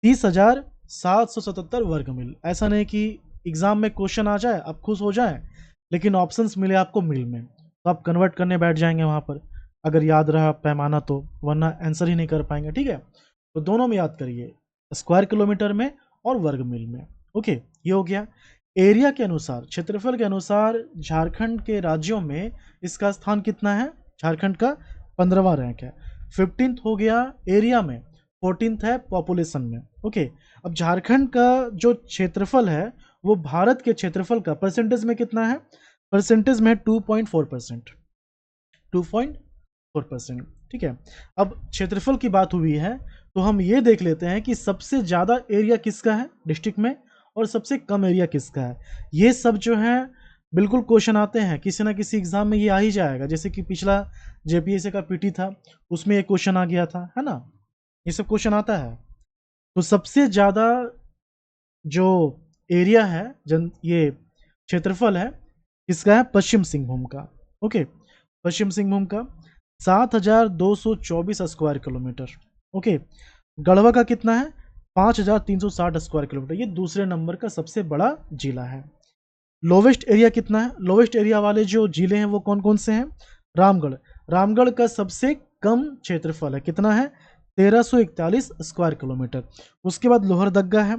30,777 वर्ग मील। ऐसा नहीं कि एग्जाम में क्वेश्चन आ जाए आप खुश हो जाए लेकिन ऑप्शंस मिले आपको मिल में, तो आप कन्वर्ट करने बैठ जाएंगे वहाँ पर, अगर याद रहा पैमाना तो, वरना आंसर ही नहीं कर पाएंगे। ठीक है, तो दोनों में याद करिए, स्क्वायर किलोमीटर में और वर्ग मील में। ओके, ये हो गया। एरिया के अनुसार, क्षेत्रफल के अनुसार झारखंड के राज्यों में इसका स्थान कितना है, झारखंड का 15वां रैंक है। 15th हो गया एरिया में, 14th है पॉपुलेशन में। ओके, अब झारखंड का जो क्षेत्रफल है वो भारत के क्षेत्रफल का परसेंटेज में कितना है, परसेंटेज में 2.4%, 2.4%। ठीक है, अब क्षेत्रफल की बात हुई है तो हम ये देख लेते हैं कि सबसे ज़्यादा एरिया किसका है डिस्ट्रिक्ट में और सबसे कम एरिया किसका है। ये सब जो है बिल्कुल क्वेश्चन आते हैं, किसी ना किसी एग्जाम में ये आ ही जाएगा। जैसे कि पिछला जेपीएससी का पीटी था, उसमें एक क्वेश्चन आ गया था, है ना, ये सब क्वेश्चन आता है। तो सबसे ज़्यादा जो एरिया है, ये क्षेत्रफल है, किसका है, पश्चिम सिंहभूम का। ओके, पश्चिम सिंहभूम का 7,224 स्क्वायर किलोमीटर। ओके, गढ़वा का कितना है, 5,360 स्क्वायर किलोमीटर। ये दूसरे नंबर का सबसे बड़ा जिला है। लोवेस्ट एरिया कितना है, लोवेस्ट एरिया वाले जो जिले हैं वो कौन कौन से हैं, रामगढ़। रामगढ़ का सबसे कम क्षेत्रफल है, कितना है, 1,341 स्क्वायर किलोमीटर। उसके बाद लोहरदग्गा है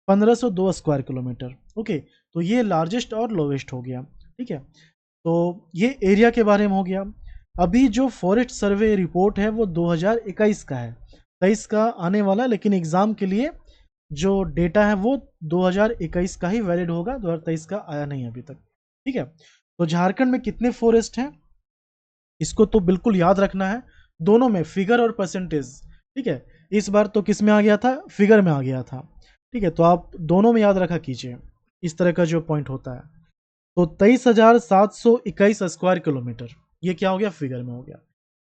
1,502 स्क्वायर किलोमीटर। ओके, तो ये लार्जेस्ट और लोवेस्ट हो गया। ठीक है, तो ये एरिया के बारे में हो गया। अभी जो फॉरेस्ट सर्वे रिपोर्ट है वो 2021 का है, 23 का आने वाला, लेकिन एग्जाम के लिए जो डेटा है वो 2021 का ही वैलिड होगा, 2023 का आया नहीं अभी तक। ठीक है, तो झारखंड में कितने फॉरेस्ट हैं इसको तो बिल्कुल याद रखना है, दोनों में फिगर और परसेंटेज। ठीक है, इस बार तो किस में आ गया था, फिगर में आ गया था। ठीक है, तो आप दोनों में याद रखा कीजिए, इस तरह का जो पॉइंट होता है। तो 23,721 स्क्वायर किलोमीटर, ये क्या हो गया, फिगर में हो गया।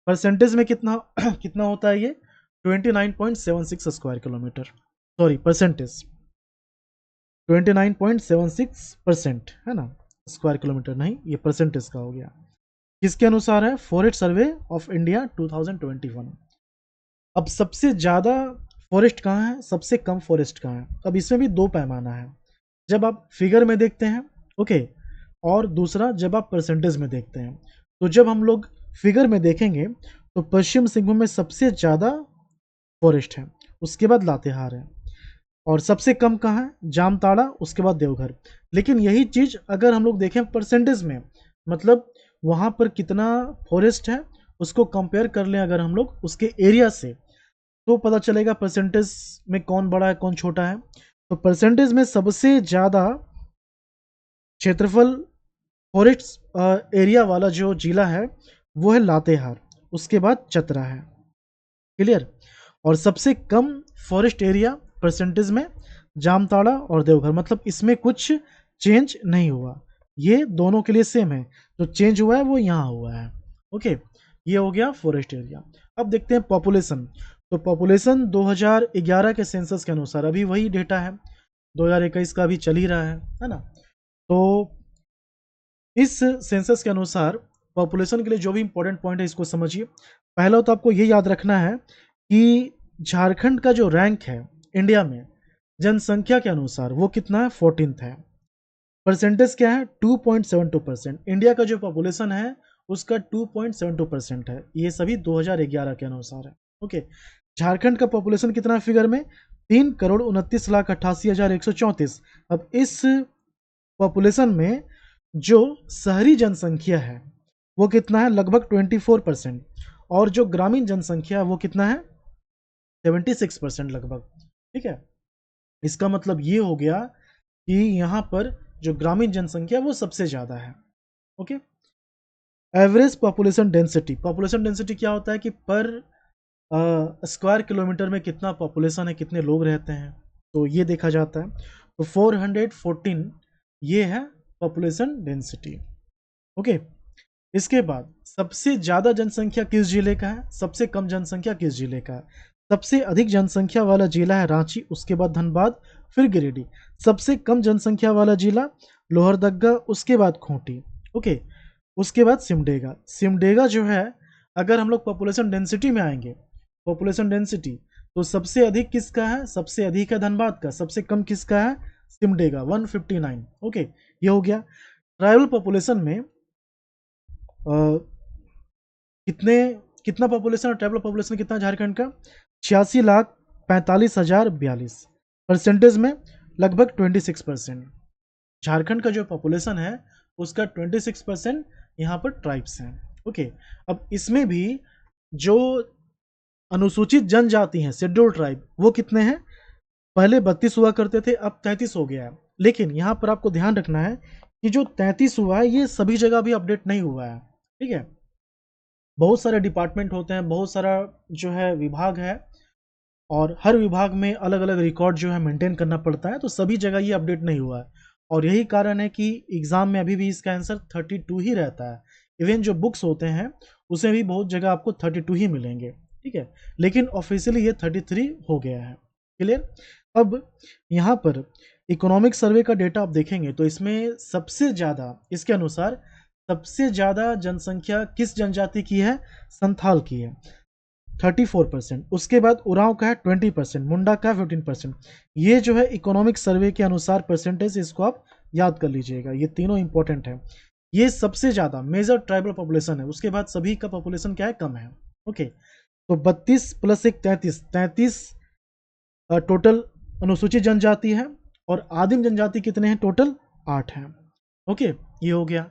परसेंटेज में कितना कितना होता है ये, 29.76 स्क्वायर किलोमीटर, सॉरी परसेंटेज 29.76% है ना, स्क्वायर किलोमीटर नहीं, ये परसेंटेज का हो गया। किसके अनुसार है, फॉरेस्ट सर्वे ऑफ इंडिया 2021। अब सबसे ज़्यादा फॉरेस्ट कहाँ है, सबसे कम फॉरेस्ट कहाँ है। अब इसमें भी दो पैमाना है, जब आप फिगर में देखते हैं, ओके, और दूसरा जब आप परसेंटेज में देखते हैं। तो जब हम लोग फिगर में देखेंगे तो पश्चिम सिंहभूम में सबसे ज़्यादा फॉरेस्ट है, उसके बाद लातेहार है, और सबसे कम कहाँ है, जामताड़ा, उसके बाद देवघर। लेकिन यही चीज़ अगर हम लोग देखें परसेंटेज में, मतलब वहाँ पर कितना फॉरेस्ट है उसको कंपेयर कर लें अगर हम लोग उसके एरिया से, तो पता चलेगा परसेंटेज में कौन बड़ा है कौन छोटा है। तो परसेंटेज में सबसे ज़्यादा क्षेत्रफल फॉरेस्ट एरिया वाला जो जिला है वो है लातेहार, उसके बाद चतरा है। क्लियर, और सबसे कम फॉरेस्ट एरिया परसेंटेज में जामताड़ा और देवघर, मतलब इसमें कुछ चेंज नहीं हुआ, ये दोनों के लिए सेम है। जो चेंज हुआ है वो यहाँ हुआ है। ओके, ये हो गया फॉरेस्ट एरिया। अब देखते हैं पॉपुलेशन। तो पॉपुलेशन 2011 के सेंसस के अनुसार, अभी वही डेटा है, 2021 का भी चल ही रहा है ना। तो इस सेंसस के अनुसार पॉपुलेशन के लिए जो भी इंपॉर्टेंट पॉइंट है इसको समझिए। पहला तो आपको ये याद रखना है कि झारखंड का जो रैंक है इंडिया में जनसंख्या के अनुसार वो कितना है, 14th है। परसेंटेज क्या है, 2.72%। इंडिया का जो पॉपुलेशन है उसका 2.72% है। ये सभी 2011 के अनुसार है। ओके, झारखंड का पॉपुलेशन कितना फिगर में, 3,29,88,134। अब इस पॉपुलेशन में जो शहरी जनसंख्या है वो कितना है, लगभग 24%। और जो ग्रामीण जनसंख्या है वो कितना है, 76% लगभग। ठीक है, इसका मतलब ये हो गया कि यहाँ पर जो ग्रामीण जनसंख्या वो सबसे ज़्यादा है। Okay, average population density, population density क्या होता है कि पर स्क्वायर किलोमीटर में कितना पॉपुलेशन है, कितने लोग रहते हैं, तो ये देखा जाता है। तो 414 ये है पॉपुलेशन डेंसिटी। ओके, इसके बाद सबसे ज़्यादा जनसंख्या किस जिले का है, सबसे कम जनसंख्या किस जिले का है। सबसे अधिक जनसंख्या वाला जिला है रांची, उसके बाद धनबाद, फिर गिरिडीह। सबसे कम जनसंख्या वाला जिला लोहरदगा, उसके बाद खूंटी। ओके, उसके बाद सिमडेगा। सिमडेगा जो है, अगर हम लोग पॉपुलेशन डेंसिटी में आएंगे, पॉपुलेशन डेंसिटी, तो सबसे अधिक किसका है, सबसे अधिक है धनबाद का, सबसे कम किसका है, सिमडेगा 159। ओके, ये हो गया। ट्राइबल पॉपुलेशन में कितने कितना पॉपुलेशन और ट्राइबल पॉपुलेशन कितना झारखंड का, 86,45,042। परसेंटेज में लगभग 26%। झारखंड का जो पॉपुलेशन है उसका 26% यहाँ पर ट्राइब्स हैं। ओके, अब इसमें भी जो अनुसूचित जनजाति हैं, शेड्यूल ट्राइब, वो कितने हैं, पहले 32 हुआ करते थे, अब 33 हो गया है। लेकिन यहाँ पर आपको ध्यान रखना है कि जो 33 हुआ है ये सभी जगह भी अपडेट नहीं हुआ है। ठीक है, बहुत सारे डिपार्टमेंट होते हैं, बहुत सारा जो है विभाग है, और हर विभाग में अलग अलग रिकॉर्ड जो है मेंटेन करना पड़ता है, तो सभी जगह ये अपडेट नहीं हुआ है। और यही कारण है कि एग्ज़ाम में अभी भी इसका आंसर 32 ही रहता है। इवन जो बुक्स होते हैं उसमें भी बहुत जगह आपको 32 ही मिलेंगे। ठीक है, लेकिन ऑफिशियली ये 33 हो गया है। क्लियर। अब यहाँ पर इकोनॉमिक सर्वे का डेटा आप देखेंगे तो इसमें सबसे ज़्यादा, इसके अनुसार सबसे ज़्यादा जनसंख्या किस जनजाति की है, संथाल की है 34%। उसके बाद उरांव का है 20%, मुंडा का है 15%। ये जो है इकोनॉमिक सर्वे के अनुसार परसेंटेज, इसको आप याद कर लीजिएगा, ये तीनों इंपॉर्टेंट है। ये सबसे ज़्यादा मेजर ट्राइबल पॉपुलेशन है, उसके बाद सभी का पॉपुलेशन क्या है, कम है। ओके, तो 32 + 1 33 टोटल अनुसूचित जनजाति है, और आदिम जनजाति कितने हैं, टोटल 8 हैं। ओके, ये हो गया।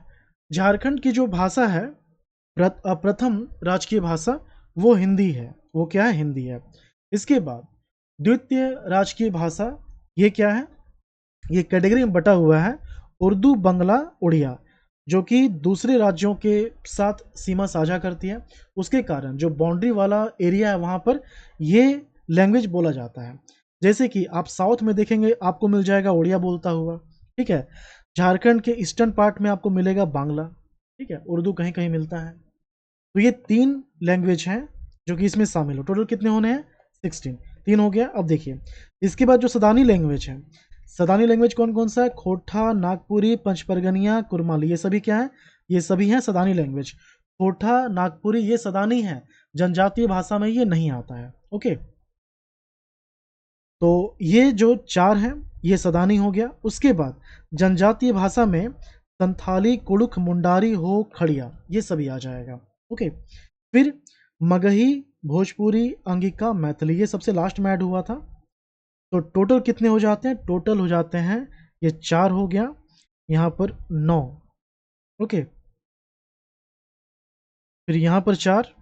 झारखंड की जो भाषा है, प्रथम राजकीय भाषा वो हिंदी है, वो क्या है, हिंदी है। इसके बाद द्वितीय राजकीय भाषा ये क्या है, ये कैटेगरी में बटा हुआ है उर्दू, बंगला, उड़िया, जो कि दूसरे राज्यों के साथ सीमा साझा करती है। उसके कारण जो बाउंड्री वाला एरिया है वहाँ पर ये लैंग्वेज बोला जाता है। जैसे कि आप साउथ में देखेंगे आपको मिल जाएगा उड़िया बोलता हुआ। ठीक है, झारखंड के ईस्टर्न पार्ट में आपको मिलेगा बांग्ला। ठीक है, उर्दू कहीं कहीं मिलता है। तो ये 3 लैंग्वेज हैं जो कि इसमें शामिल हो। टोटल कितने होने हैं, 16। 3 हो गया। अब देखिए इसके बाद जो सदानी लैंग्वेज है, सदानी लैंग्वेज कौन कौन सा है, खोटा, नागपुरी, पंचपरगनिया, कुरमाली, ये सभी क्या है, ये सभी हैं सदानी लैंग्वेज। खोटा, नागपुरी ये सदानी है, जनजातीय भाषा में ये नहीं आता है। ओके, तो ये जो 4 हैं ये सदानी हो गया। उसके बाद जनजातीय भाषा में संथाली, कुड़ुख, मुंडारी, हो, खड़िया, ये सभी आ जाएगा। ओके, फिर मगही, भोजपुरी, अंगिका, मैथिली, ये सबसे लास्ट में ऐड हुआ था। तो टोटल कितने हो जाते हैं, टोटल हो जाते हैं ये 4 हो गया, यहाँ पर 9। ओके, फिर यहाँ पर 4,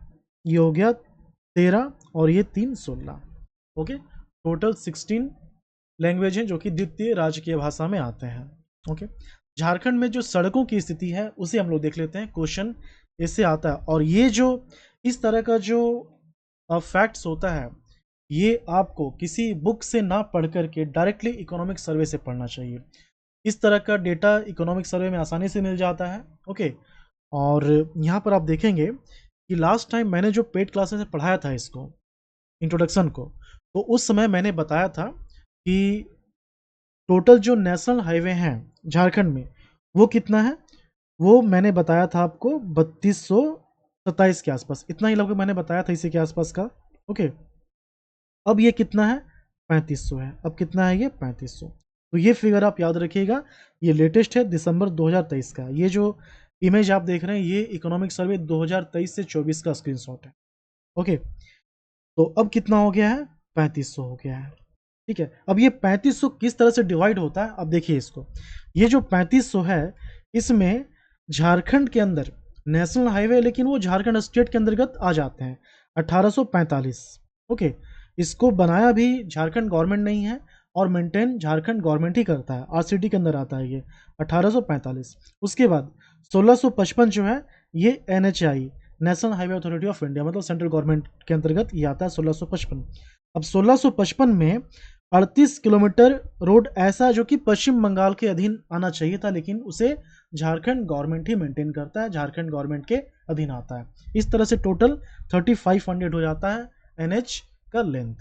ये हो गया 13, और ये 3 16। ओके, टोटल 16 लैंग्वेज हैं जो कि द्वितीय राजकीय भाषा में आते हैं। ओके, झारखंड में जो सड़कों की स्थिति है उसे हम लोग देख लेते हैं, क्वेश्चन इससे आता है। और ये जो इस तरह का जो फैक्ट्स होता है ये आपको किसी बुक से ना पढ़ करके डायरेक्टली इकोनॉमिक सर्वे से पढ़ना चाहिए। इस तरह का डेटा इकोनॉमिक सर्वे में आसानी से मिल जाता है। ओके, और यहाँ पर आप देखेंगे कि लास्ट टाइम मैंने जो पेड क्लासेस में पढ़ाया था इसको, इंट्रोडक्शन को, तो उस समय मैंने बताया था कि टोटल जो नेशनल हाईवे हैं झारखंड में वो कितना है, वो मैंने बताया था आपको 3227 के आसपास, इतना ही लगभग मैंने बताया था इसी के आसपास का। ओके, अब ये कितना है, 3500 है। अब कितना है ये, 3500। तो ये फिगर आप याद रखिएगा, ये लेटेस्ट है दिसंबर 2023 का। ये जो इमेज आप देख रहे हैं ये इकोनॉमिक सर्वे 2023 से 24 का स्क्रीनशॉट है। ओके, तो अब कितना हो गया है, 3500 हो गया है। ठीक है, अब ये 3500 किस तरह से डिवाइड होता है, अब देखिए इसको। ये जो 3500 है इसमें झारखंड के अंदर नेशनल हाईवे, लेकिन वो झारखंड स्टेट के अंतर्गत आ जाते हैं, 1845। ओके, इसको बनाया भी झारखंड गवर्नमेंट नहीं है और मेंटेन झारखंड गवर्नमेंट ही करता है, आरसीडी के अंदर आता है ये 1845। उसके बाद 1655 जो है ये NHAI, National Highway Authority of India, मतलब सेंट्रल गवर्नमेंट के अंतर्गत ये आता है 1655। अब 1655 में 38 किलोमीटर रोड ऐसा जो कि पश्चिम बंगाल के अधीन आना चाहिए था, लेकिन उसे झारखंड गवर्नमेंट ही मेंटेन करता है, झारखंड गवर्नमेंट के अधीन आता है। इस तरह से टोटल 3500 हो जाता है एनएच का लेंथ।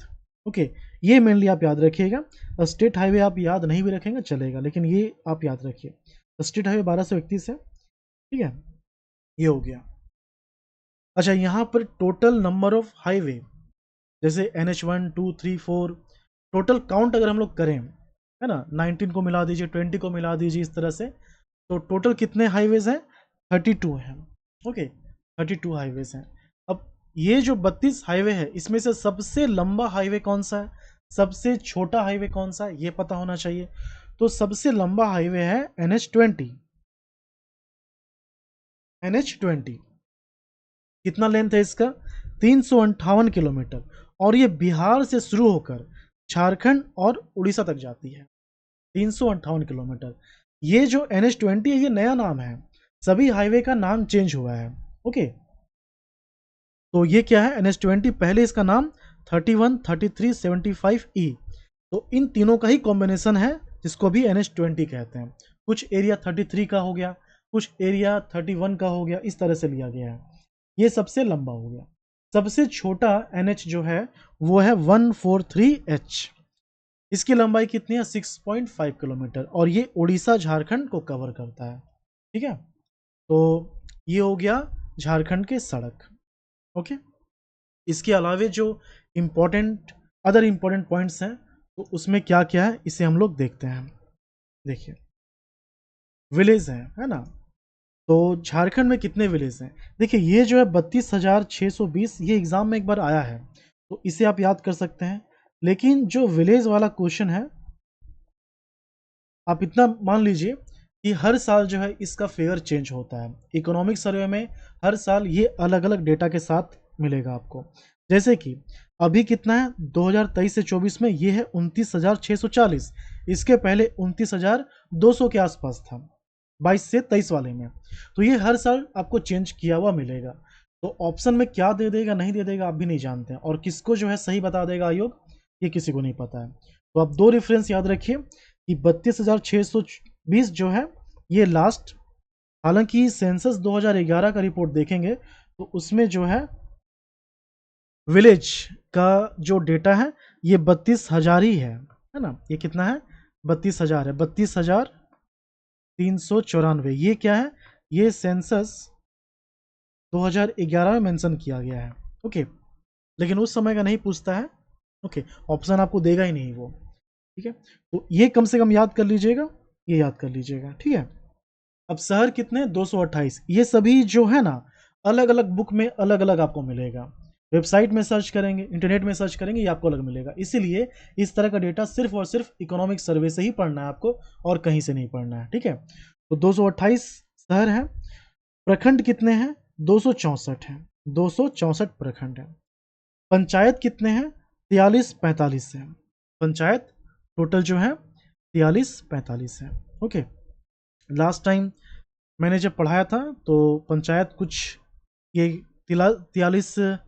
ओके, ये मेनली आप याद रखिएगा। स्टेट हाईवे आप याद नहीं भी रखेंगे चलेगा, लेकिन ये आप याद रखिए। स्टेट हाईवे 1231 है। ठीक है, ये हो गया। अच्छा, यहाँ पर टोटल नंबर ऑफ हाईवे, जैसे NH 1 2 3 4, टोटल काउंट अगर हम लोग करें, है ना, 19 को मिला दीजिए, 20 को मिला दीजिए, इस तरह से, तो टोटल कितने हाईवेज हैं, 32 हैं। ओके, 32 हाईवेज हैं। अब ये जो 32 हाईवे है इसमें से सबसे लंबा हाईवे कौन सा है, सबसे छोटा हाईवे कौन सा है, ये पता होना चाहिए। तो सबसे लंबा हाईवे है NH 20। NH 20 कितना लेंथ है इसका, 358 किलोमीटर, और ये बिहार से शुरू होकर झारखंड और उड़ीसा तक जाती है, 358 किलोमीटर। ये जो NH 20 है ये नया नाम है, सभी हाईवे का नाम चेंज हुआ है। ओके, तो ये क्या है, NH 20, पहले इसका नाम 31, 33, 75E, तो इन तीनों का ही कॉम्बिनेशन है, जिसको भी NH 20 कहते हैं। कुछ एरिया 33 का हो गया, कुछ एरिया 31 का हो गया, इस तरह से लिया गया है। ये सबसे लंबा हो गया। सबसे छोटा NH जो है वो है 143H। इसकी लंबाई कितनी है, 6.5 किलोमीटर, और ये उड़ीसा झारखंड को कवर करता है। ठीक है, तो ये हो गया झारखंड के सड़क। ओके, इसके अलावे जो इम्पोर्टेंट अदर इम्पोर्टेंट पॉइंट्स हैं तो उसमें क्या क्या है इसे हम लोग देखते हैं। देखिए, विलेज है ना, तो झारखंड में कितने विलेज हैं, देखिए ये जो है 32,620, ये एग्जाम में एक बार आया है, तो इसे आप याद कर सकते हैं। लेकिन जो विलेज वाला क्वेश्चन है, आप इतना मान लीजिए कि हर साल जो है इसका फिगर चेंज होता है। इकोनॉमिक सर्वे में हर साल ये अलग अलग डेटा के साथ मिलेगा आपको। जैसे कि अभी कितना है, 2023 से 24 में ये है 29,640, इसके पहले 29,200 के आसपास था 22 से 23 वाले में। तो ये हर साल आपको चेंज किया हुआ मिलेगा। तो ऑप्शन में क्या दे देगा नहीं दे देगा आप भी नहीं जानते हैं, और किसको जो है सही बता देगा आयोग, ये किसी को नहीं पता है। तो आप दो रेफरेंस याद रखिए कि 32,620 जो है ये लास्ट, हालांकि सेंसस 2011 का रिपोर्ट देखेंगे तो उसमें जो है विलेज का जो डेटा है ये 32,000 ही है ना। ये कितना है, 32,000 है, 32,394। ये क्या है, ये सेंसस 2011 में मेंशन किया गया है। ओके, लेकिन उस समय का नहीं पूछता है। ओके, ऑप्शन आपको देगा ही नहीं वो। ठीक है, तो ये कम से कम याद कर लीजिएगा, ये याद कर लीजिएगा। ठीक है, अब शहर कितने, 228। ये सभी जो है ना अलग अलग बुक में अलग अलग आपको मिलेगा, वेबसाइट में सर्च करेंगे, इंटरनेट में सर्च करेंगे, ये आपको अलग मिलेगा। इसीलिए इस तरह का डेटा सिर्फ और सिर्फ इकोनॉमिक सर्वे से ही पढ़ना है आपको, और कहीं से नहीं पढ़ना है। ठीक है, तो 228 शहर हैं। प्रखंड कितने हैं, 264 हैं, 264 प्रखंड हैं। पंचायत कितने हैं, 43-45 हैं। पंचायत टोटल जो है 43-45 है। ओके, लास्ट टाइम मैंने जब पढ़ाया था तो पंचायत कुछ ये 43,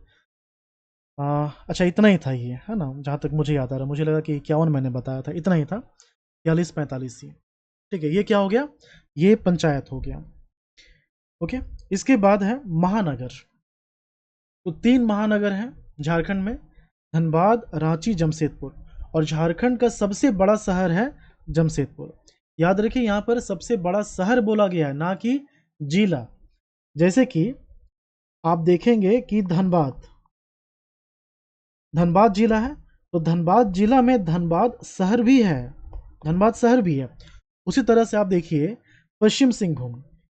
अच्छा इतना ही था ये, है ना, जहाँ तक मुझे याद आ रहा, मुझे लगा कि 51 मैंने बताया था, इतना ही था, 43-45 ही। ठीक है, ये क्या हो गया, ये पंचायत हो गया। ओके, इसके बाद है महानगर। तो 3 महानगर हैं झारखंड में, धनबाद, रांची, जमशेदपुर, और झारखंड का सबसे बड़ा शहर है जमशेदपुर। याद रखिए यहाँ पर सबसे बड़ा शहर बोला गया है, ना कि जिला। जैसे कि आप देखेंगे कि धनबाद जिला है, तो धनबाद जिला में धनबाद शहर भी है, धनबाद शहर भी है। उसी तरह से आप देखिए पश्चिम सिंहभूम,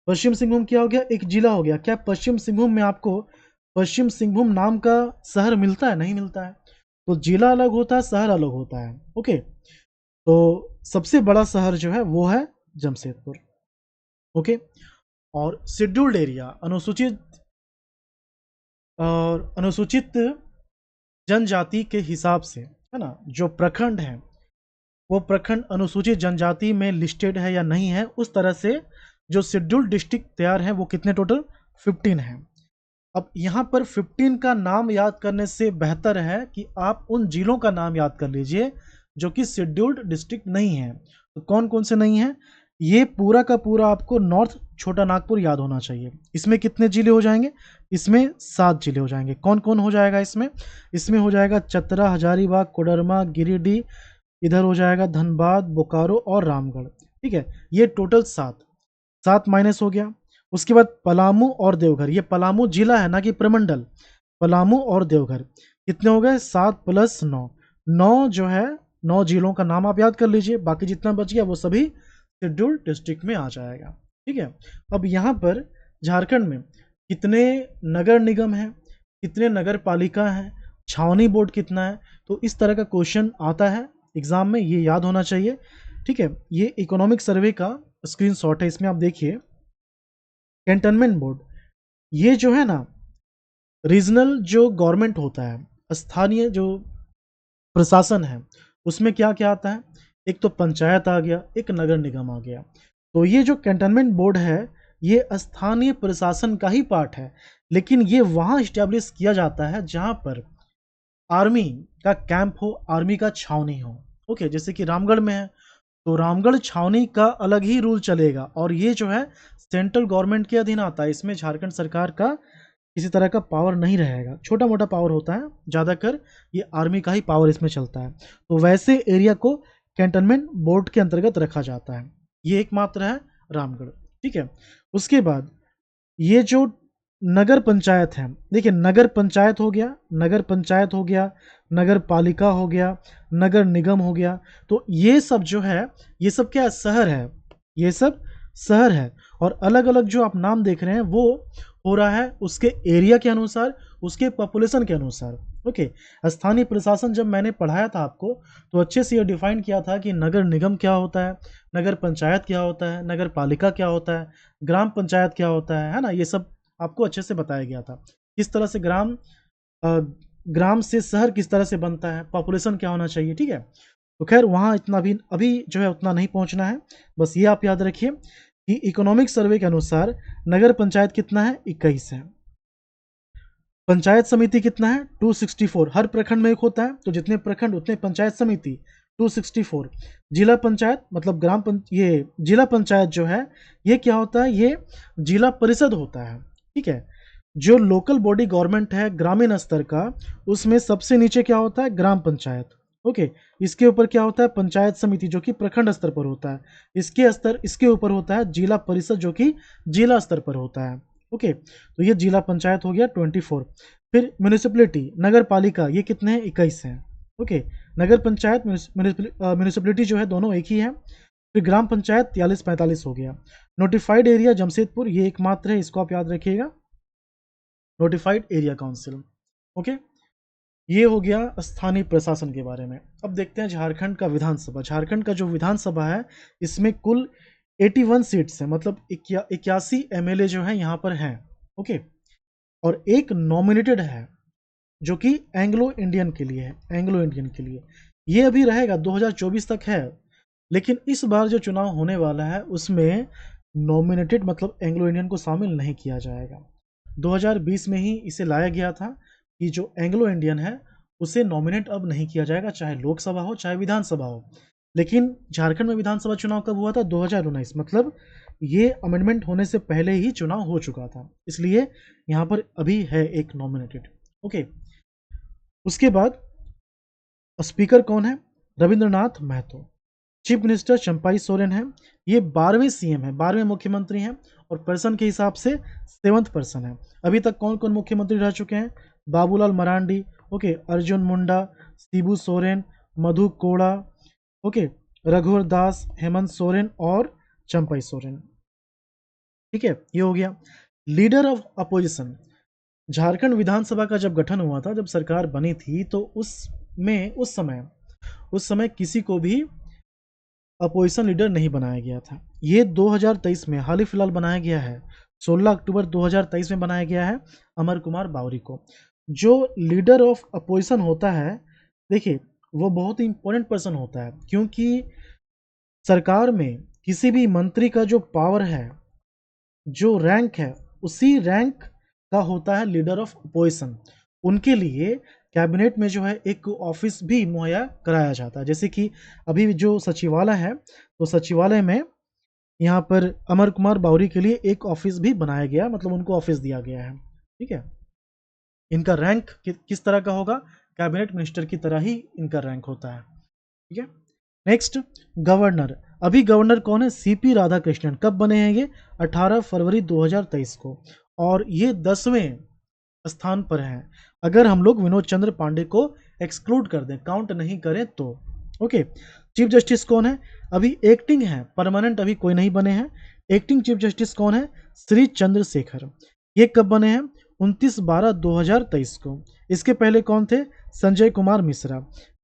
पश्चिम सिंहभूम क्या हो गया, एक जिला हो गया। क्या पश्चिम सिंहभूम में आपको पश्चिम सिंहभूम नाम का शहर मिलता है? नहीं मिलता है। तो जिला अलग होता है, शहर अलग होता है। ओके, तो सबसे बड़ा शहर जो है वो है जमशेदपुर। ओके, और शेड्यूल्ड एरिया, अनुसूचित जनजाति के हिसाब से, है ना, जो प्रखंड है वो प्रखंड अनुसूचित जनजाति में लिस्टेड है या नहीं है, उस तरह से जो शेड्यूल्ड डिस्ट्रिक्ट तैयार है वो कितने टोटल 15 हैं। अब यहाँ पर 15 का नाम याद करने से बेहतर है कि आप उन जिलों का नाम याद कर लीजिए जो कि शेड्यूल्ड डिस्ट्रिक्ट नहीं है। तो कौन कौन से नहीं है? ये पूरा का पूरा आपको नॉर्थ छोटा नागपुर याद होना चाहिए। इसमें कितने जिले हो जाएंगे? इसमें 7 जिले हो जाएंगे। कौन कौन हो जाएगा इसमें? इसमें हो जाएगा चतरा, हजारीबाग, कोडरमा, गिरिडीह, इधर हो जाएगा धनबाद, बोकारो और रामगढ़। ठीक है, ये टोटल 7 माइनस हो गया। उसके बाद पलामू और देवघर, ये पलामू जिला है ना कि प्रमंडल। पलामू और देवघर कितने हो गए? 7 + 9, 9 जो है 9 जिलों का नाम आप याद कर लीजिए। बाकी जितना बच गया वो सभी शेड्यूल्ड डिस्ट्रिक्ट में आ जाएगा। ठीक है, अब यहाँ पर झारखंड में कितने नगर निगम हैं, कितने नगर पालिका हैं, छावनी बोर्ड कितना है, तो इस तरह का क्वेश्चन आता है एग्जाम में, ये याद होना चाहिए। ठीक है, ये इकोनॉमिक सर्वे का स्क्रीनशॉट है। इसमें आप देखिए कैंटनमेंट बोर्ड, ये जो है ना रीजनल जो गवर्नमेंट होता है, स्थानीय जो प्रशासन है, उसमें क्या क्या आता है? एक तो पंचायत आ गया, एक नगर निगम आ गया। तो ये जो कैंटनमेंट बोर्ड है ये स्थानीय प्रशासन का ही पार्ट है, लेकिन ये वहाँ इस्टेब्लिश किया जाता है जहाँ पर आर्मी का कैंप हो, आर्मी का छावनी हो। ओके, जैसे कि रामगढ़ में है तो रामगढ़ छावनी का अलग ही रूल चलेगा, और ये जो है सेंट्रल गवर्नमेंट के अधीन आता है। इसमें झारखंड सरकार का किसी तरह का पावर नहीं रहेगा, छोटा मोटा पावर होता है, ज़्यादातर ये आर्मी का ही पावर इसमें चलता है। तो वैसे एरिया को कैंटनमेंट बोर्ड के अंतर्गत रखा जाता है। ये एकमात्र है रामगढ़। ठीक है, उसके बाद ये जो नगर पंचायत है, देखिए नगर पंचायत हो गया, नगर पंचायत हो गया, नगर पालिका हो गया, नगर निगम हो गया। तो ये सब जो है ये सब क्या है? शहर है, ये सब शहर है। और अलग अलग जो आप नाम देख रहे हैं वो हो रहा है उसके एरिया के अनुसार, उसके पॉपुलेशन के अनुसार। ओके, स्थानीय प्रशासन जब मैंने पढ़ाया था आपको तो अच्छे से ये डिफाइन किया था कि नगर निगम क्या होता है, नगर पंचायत क्या होता है, नगर पालिका क्या होता है, ग्राम पंचायत क्या होता है ना, ये सब आपको अच्छे से बताया गया था। किस तरह से ग्राम से शहर किस तरह से बनता है, पॉपुलेशन क्या होना चाहिए। ठीक है, तो खैर वहाँ इतना भी अभी जो है उतना नहीं पहुँचना है। बस ये आप याद रखिए कि इकोनॉमिक सर्वे के अनुसार नगर पंचायत कितना है? 21 है। पंचायत समिति कितना है? 264। हर प्रखंड में एक होता है, तो जितने प्रखंड उतने पंचायत समिति, 264। जिला पंचायत मतलब ये जिला पंचायत जो है ये क्या होता है? ये जिला परिषद होता है। ठीक है, जो लोकल बॉडी गवर्नमेंट है ग्रामीण स्तर का, उसमें सबसे नीचे क्या होता है? ग्राम पंचायत। ओके, इसके ऊपर क्या होता है? पंचायत समिति जो कि प्रखंड स्तर पर होता है। इसके ऊपर होता है जिला परिषद जो कि जिला स्तर पर होता है। ओके, तो ये जिला पंचायत हो गया 24। फिर म्यूनिसिपलिटी, नगर पालिका, ये कितने हैं? 21 हैं। ओके, नगर पंचायत म्यूनिसिपलिटी जो है दोनों एक ही है। फिर ग्राम पंचायत 43-45 हो गया। नोटिफाइड एरिया जमशेदपुर ये एकमात्र है, इसको आप याद रखिएगा, नोटिफाइड एरिया काउंसिल। ओके, ये हो गया स्थानीय प्रशासन के बारे में। अब देखते हैं झारखंड का विधानसभा। झारखंड का जो विधानसभा है इसमें कुल 81 सीट्स हैं, मतलब 81 एमएलए जो है यहाँ पर हैं। ओके, और एक नॉमिनेटेड है जो कि एंग्लो इंडियन के लिए है, एंग्लो इंडियन के लिए। ये अभी रहेगा 2024 तक है, लेकिन इस बार जो चुनाव होने वाला है उसमें नॉमिनेटेड मतलब एंग्लो इंडियन को शामिल नहीं किया जाएगा। 2020 में ही इसे लाया गया था कि जो एंग्लो इंडियन है उसे नॉमिनेट अब नहीं किया जाएगा, चाहे लोकसभा हो चाहे विधानसभा हो। लेकिन झारखंड में विधानसभा चुनाव कब हुआ था? 2019, मतलब ये अमेंडमेंट होने से पहले ही चुनाव हो चुका था, इसलिए यहाँ पर अभी है एक नॉमिनेटेड। ओके, उसके बाद स्पीकर कौन है? रविंद्रनाथ महतो। चीफ मिनिस्टर चंपाई सोरेन है। ये 12वें सीएम है, 12वें मुख्यमंत्री हैं, और पर्सन के हिसाब से 7th पर्सन है। अभी तक कौन कौन मुख्यमंत्री रह चुके हैं? बाबूलाल मरांडी, ओके, अर्जुन मुंडा, शिबू सोरेन, मधु कोड़ा, ओके, रघुवर दास, हेमंत सोरेन और चंपई सोरेन। ठीक है, ये हो गया। लीडर ऑफ अपोजिशन, झारखंड विधानसभा का जब गठन हुआ था, जब सरकार बनी थी, तो उस समय किसी को भी अपोजिशन लीडर नहीं बनाया गया था। ये 2023 में हाल ही फिलहाल बनाया गया है, 16 अक्टूबर 2023 में बनाया गया है अमर कुमार बावरी को। जो लीडर ऑफ अपोजिशन होता है, देखिए वो बहुत ही इंपॉर्टेंट पर्सन होता है, क्योंकि सरकार में किसी भी मंत्री का जो पावर है, जो रैंक है, उसी रैंक का होता है लीडर ऑफ अपोजिशन। उनके लिए कैबिनेट में जो है एक ऑफिस भी मुहैया कराया जाता है। जैसे कि अभी जो सचिवालय है, तो सचिवालय में यहाँ पर अमर कुमार बावरी के लिए एक ऑफिस भी बनाया गया, मतलब उनको ऑफिस दिया गया है। ठीक है, इनका रैंक किस तरह का होगा? कैबिनेट मिनिस्टर की तरह ही इनका रैंक होता है। ठीक है, नेक्स्ट गवर्नर। अभी गवर्नर कौन है? सीपी राधाकृष्णन। कब बने हैं ये? 18 फरवरी 2023 को, और ये 10वें स्थान पर हैं, अगर हम लोग विनोद चंद्र पांडे को एक्सक्लूड कर दें, काउंट नहीं करें तो। ओके, चीफ जस्टिस कौन है? अभी एक्टिंग है, परमानेंट अभी कोई नहीं बने हैं। एक्टिंग चीफ जस्टिस कौन है? श्री चंद्रशेखर। ये कब बने हैं? 29/12/2023 को। इसके पहले कौन थे? संजय कुमार मिश्रा।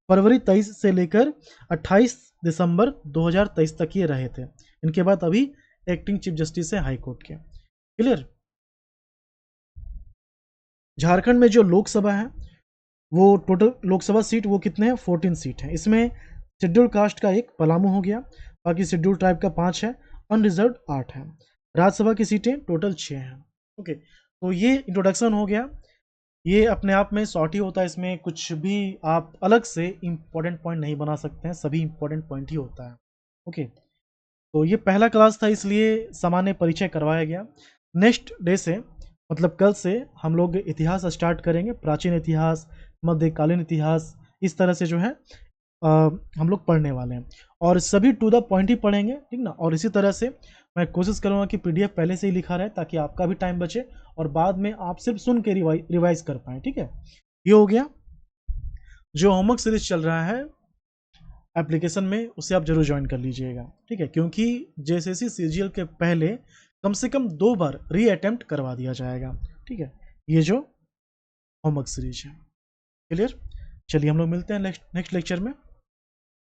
फरवरी 23 से लेकर 28 दिसंबर 2023 तक ये रहे थे। इनके बाद अभी एक्टिंग चीफ जस्टिस है हाई कोर्ट के। क्लियर? झारखंड में जो लोकसभा है, वो टोटल लोकसभा सीट वो कितने हैं? 14 सीट हैं। इसमें शेड्यूल कास्ट का एक पलामू हो गया, बाकी शेड्यूल ट्राइब का 5 है, अनरिजर्व 8 है। राज्यसभा की सीटें टोटल 6 हैं। ओके, तो ये इंट्रोडक्शन हो गया। ये अपने आप में शॉर्ट ही होता है, इसमें कुछ भी आप अलग से इंपॉर्टेंट पॉइंट नहीं बना सकते हैं, सभी इंपॉर्टेंट पॉइंट ही होता है। ओके, तो ये पहला क्लास था, इसलिए सामान्य परिचय करवाया गया। नेक्स्ट डे से, मतलब कल से, हम लोग इतिहास स्टार्ट करेंगे, प्राचीन इतिहास, मध्यकालीन इतिहास, इस तरह से जो है हम लोग पढ़ने वाले हैं, और सभी टू द पॉइंट ही पढ़ेंगे। ठीक ना? और इसी तरह से मैं कोशिश करूँगा कि पीडीएफ पहले से ही लिखा रहे, ताकि आपका भी टाइम बचे और बाद में आप सिर्फ सुन के रिवाइज कर पाएँ। ठीक है, ये हो गया। जो होमवर्क सीरीज चल रहा है एप्लीकेशन में, उसे आप जरूर ज्वाइन कर लीजिएगा। ठीक है, क्योंकि जेएसएससी सीजीएल के पहले कम से कम 2 बार री अटेम्प्ट करवा दिया जाएगा। ठीक है, ये जो होमवर्क सीरीज है। क्लियर? चलिए हम लोग मिलते हैं नेक्स्ट लेक्चर में।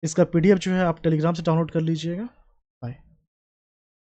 इसका पीडीएफ जो है आप टेलीग्राम से डाउनलोड कर लीजिएगा।